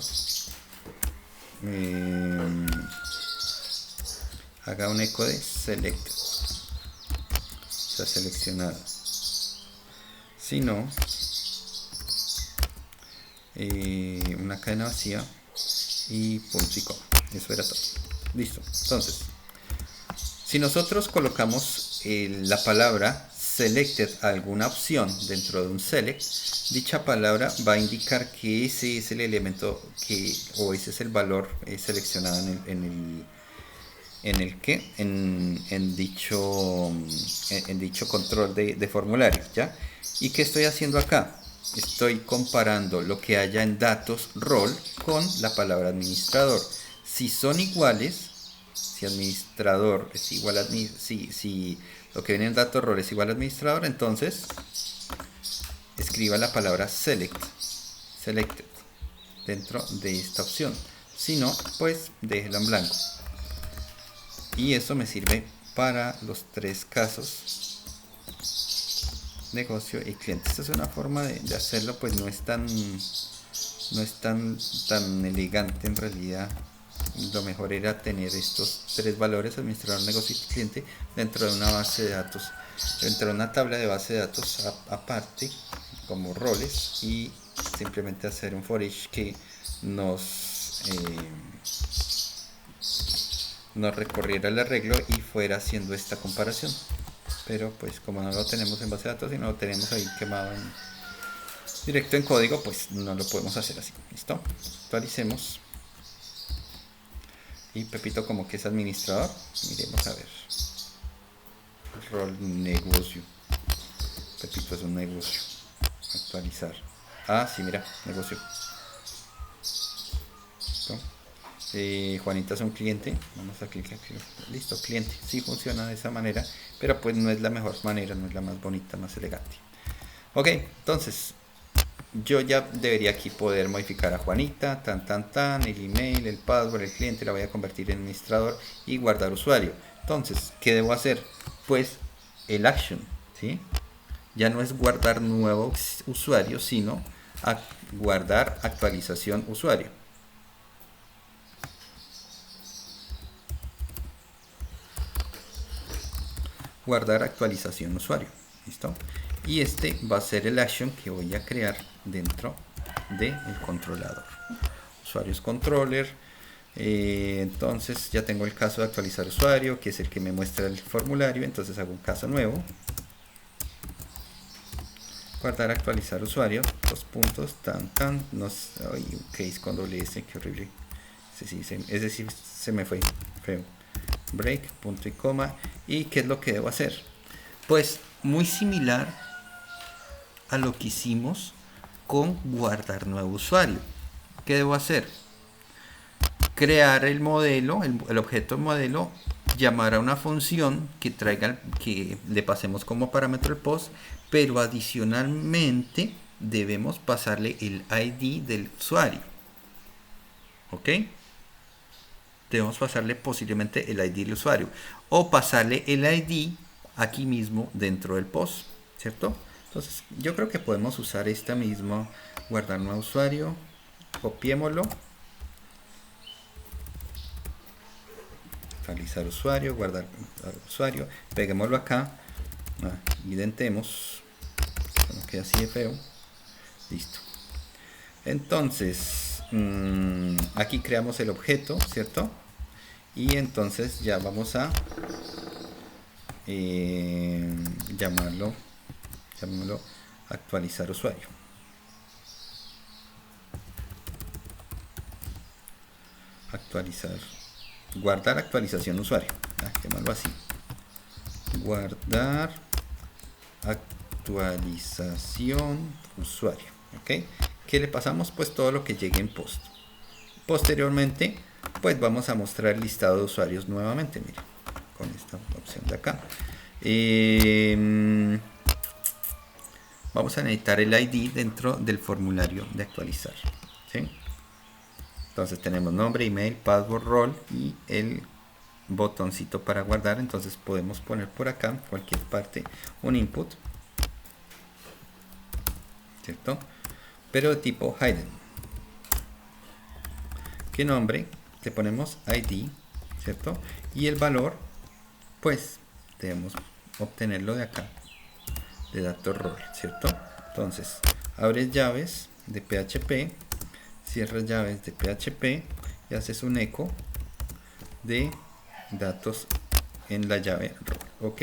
haga un eco de selected, o sea, seleccionado. Si no, una cadena vacía y punto y coma. Eso era todo. Listo. Entonces, si nosotros colocamos la palabra selected a alguna opción dentro de un select, dicha palabra va a indicar que ese es el elemento o ese es el valor seleccionado en dicho control de formulario, ¿ya? ¿Y qué estoy haciendo acá? Estoy comparando lo que haya en datos rol con la palabra administrador. Si son iguales, si administrador es igual a si lo que viene en datos rol es igual a administrador, entonces escriba la palabra selected dentro de esta opción. Si no, pues déjelo en blanco. Y eso me sirve para los tres casos negocio y cliente. Esta es una forma de hacerlo, pues no es tan tan elegante en realidad. Lo mejor era tener estos tres valores, administrador, negocio y cliente, dentro de una base de datos, dentro de una tabla de base de datos aparte, como roles, y simplemente hacer un for each que nos recorriera el arreglo y fuera haciendo esta comparación. Pero pues como no lo tenemos en base de datos y no lo tenemos ahí quemado directo en código, pues no lo podemos hacer así. ¿Listo? Actualicemos. Y Pepito como que es administrador. Miremos a ver. Rol negocio. Pepito es un negocio. Actualizar. Ah, sí, mira, negocio. ¿Listo? Juanita es un cliente. Vamos a clicar aquí. Listo, cliente. Sí funciona de esa manera, pero pues no es la mejor manera, no es la más bonita, más elegante. Ok, entonces yo ya debería aquí poder modificar a Juanita, el email, el password, el cliente, la voy a convertir en administrador y guardar usuario. Entonces, ¿qué debo hacer? Pues el action, ¿sí? Ya no es guardar nuevo usuario, sino guardar actualización usuario. Guardar actualización usuario. ¿Listo? Y este va a ser el action que voy a crear dentro del controlador. Usuarios controller. Entonces ya tengo el caso de actualizar usuario, que es el que me muestra el formulario. Entonces hago un caso nuevo. Guardar actualizar usuario. 2 puntos. No, ay, un case con doble S, qué horrible. Ese sí se me fue feo. Break, punto y coma. ¿Y qué es lo que debo hacer? Pues muy similar a lo que hicimos con guardar nuevo usuario. ¿Qué debo hacer? Crear el modelo, el objeto modelo, llamar a una función que traiga, que le pasemos como parámetro el post, pero adicionalmente debemos pasarle el ID del usuario. ¿Ok? Debemos pasarle posiblemente el ID del usuario o pasarle el ID aquí mismo dentro del post, ¿cierto? Entonces yo creo que podemos usar esta misma, guardar nuevo usuario, copiémoslo, actualizar usuario, guardar usuario, peguémoslo acá, identemos, no queda así de feo, listo. Entonces aquí creamos el objeto, ¿cierto? Y entonces ya vamos a llamarlo actualizar usuario. Actualizar, guardar actualización usuario, llamarlo así, guardar actualización usuario. ¿Ok? ¿Qué le pasamos? Pues todo lo que llegue en post. Posteriormente pues vamos a mostrar el listado de usuarios nuevamente, miren, con esta opción de acá. Vamos a necesitar el ID dentro del formulario de actualizar, ¿sí? Entonces tenemos nombre, email, password, role y el botoncito para guardar. Entonces podemos poner por acá, en cualquier parte, un input, ¿cierto? Pero de tipo hidden. ¿Qué nombre? Le ponemos ID, ¿cierto? Y el valor, pues debemos obtenerlo de acá, de datos role, ¿cierto? Entonces abres llaves de PHP, cierras llaves de PHP y haces un eco de datos en la llave role. ¿Ok?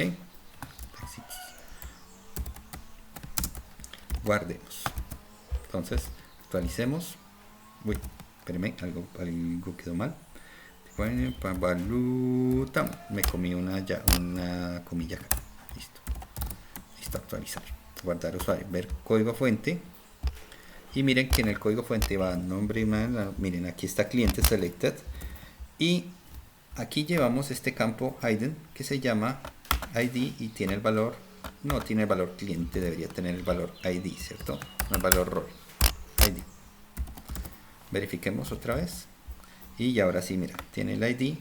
Guardemos. Entonces actualicemos. Uy, espérenme, algo quedó mal. Me comí una comilla acá. Listo, actualizar, guardar usuario, ver código fuente. Y miren que en el código fuente va nombre y miren, aquí está cliente selected. Y aquí llevamos este campo hidden que se llama ID y tiene el valor, no tiene el valor cliente, debería tener el valor ID, ¿cierto? No el valor role, ID. Verifiquemos otra vez. Y ahora sí, mira, tiene el ID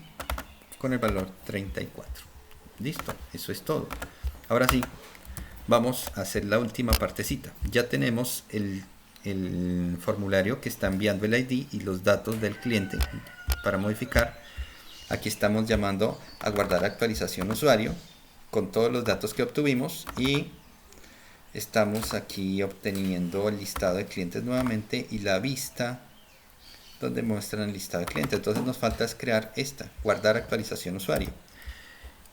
con el valor 34. Listo, eso es todo. Ahora sí, vamos a hacer la última partecita. Ya tenemos el formulario que está enviando el ID y los datos del cliente para modificar. Aquí estamos llamando a guardar actualización usuario con todos los datos que obtuvimos y estamos aquí obteniendo el listado de clientes nuevamente y la vista donde muestran el listado de clientes. Entonces nos falta es crear esta, guardar actualización usuario.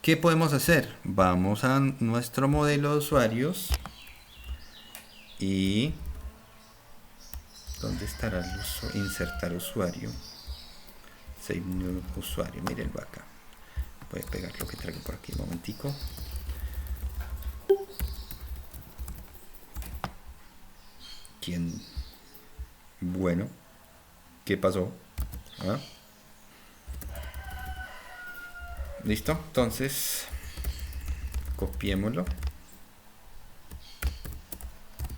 ¿Qué podemos hacer? Vamos a nuestro modelo de usuarios y ¿dónde estará el uso? Insertar usuario. Save new usuario, mírenlo acá. Voy a pegar lo que traigo por aquí un momentico. ¿Quién? Bueno, ¿qué pasó? ¿Ah? Listo, entonces copiémoslo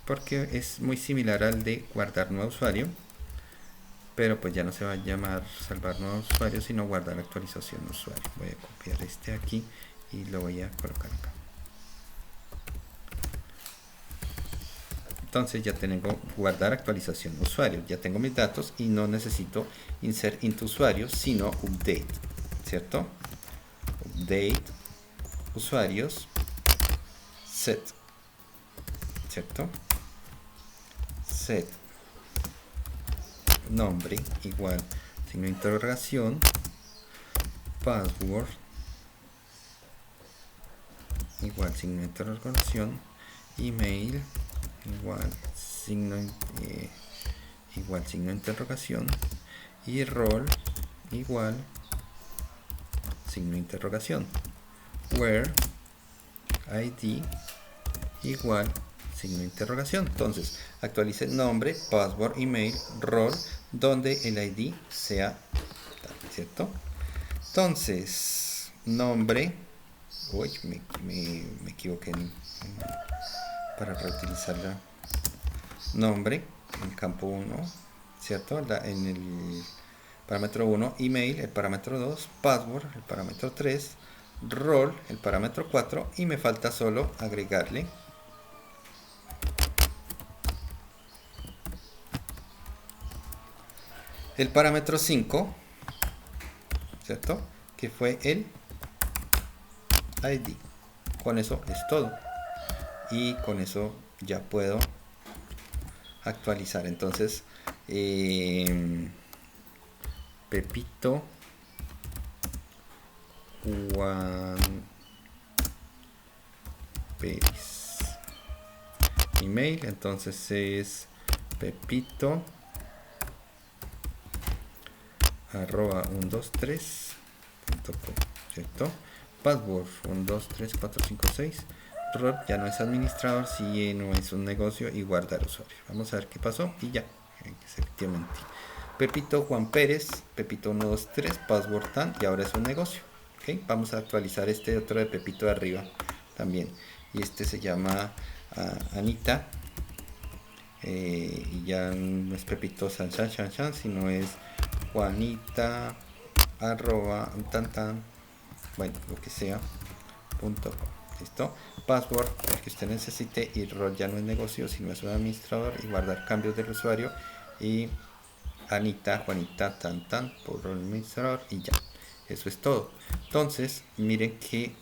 porque es muy similar al de guardar nuevo usuario, pero pues ya no se va a llamar salvar nuevo usuario sino guardar actualización usuario. Voy a copiar este aquí y lo voy a colocar acá. Entonces ya tengo guardar actualización usuario, ya tengo mis datos y no necesito insert into usuarios sino update, ¿cierto? Update usuarios set, ¿cierto? Set nombre igual signo de interrogación, password igual signo de interrogación, email igual signo de interrogación y rol igual signo de interrogación, where id igual signo de interrogación. Entonces actualice nombre, password, email, rol, donde el id sea, ¿cierto? Entonces nombre, uy, me equivoqué para reutilizarla. Nombre en el campo 1, ¿cierto? En el parámetro 1, email, el parámetro 2, password, el parámetro 3, rol, el parámetro 4 y me falta solo agregarle el parámetro 5, ¿cierto? Que fue el ID. Con eso es todo. Y con eso ya puedo actualizar. Entonces, Pepito Juan Pérez. Email, entonces es Pepito @123.com, ¿cierto? Password 123456. Rol ya no es administrador, si no es un negocio y guardar usuario. Vamos a ver qué pasó y ya, efectivamente. Pepito Juan Pérez, Pepito 123, password tan y ahora es un negocio. ¿Okay? Vamos a actualizar este otro de Pepito de arriba también. Y este se llama Anita. Y ya no es Pepito San, sino es Juanita @tan, bueno, lo que sea, .com. ¿Listo? Password, el que usted necesite, y rol ya no es negocio, sino es un administrador, y guardar cambios del usuario, y Anita, Juanita, tan, por rol administrador, y ya. Eso es todo. Entonces, miren que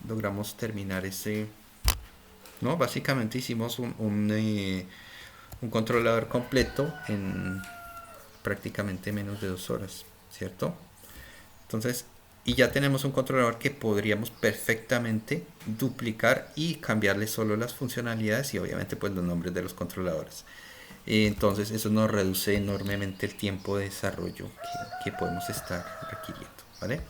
logramos terminar ese, ¿no? Básicamente hicimos un controlador completo en prácticamente menos de 2 horas, ¿cierto? Entonces, y ya tenemos un controlador que podríamos perfectamente duplicar y cambiarle solo las funcionalidades y obviamente pues los nombres de los controladores. Entonces eso nos reduce enormemente el tiempo de desarrollo que podemos estar requiriendo, ¿vale?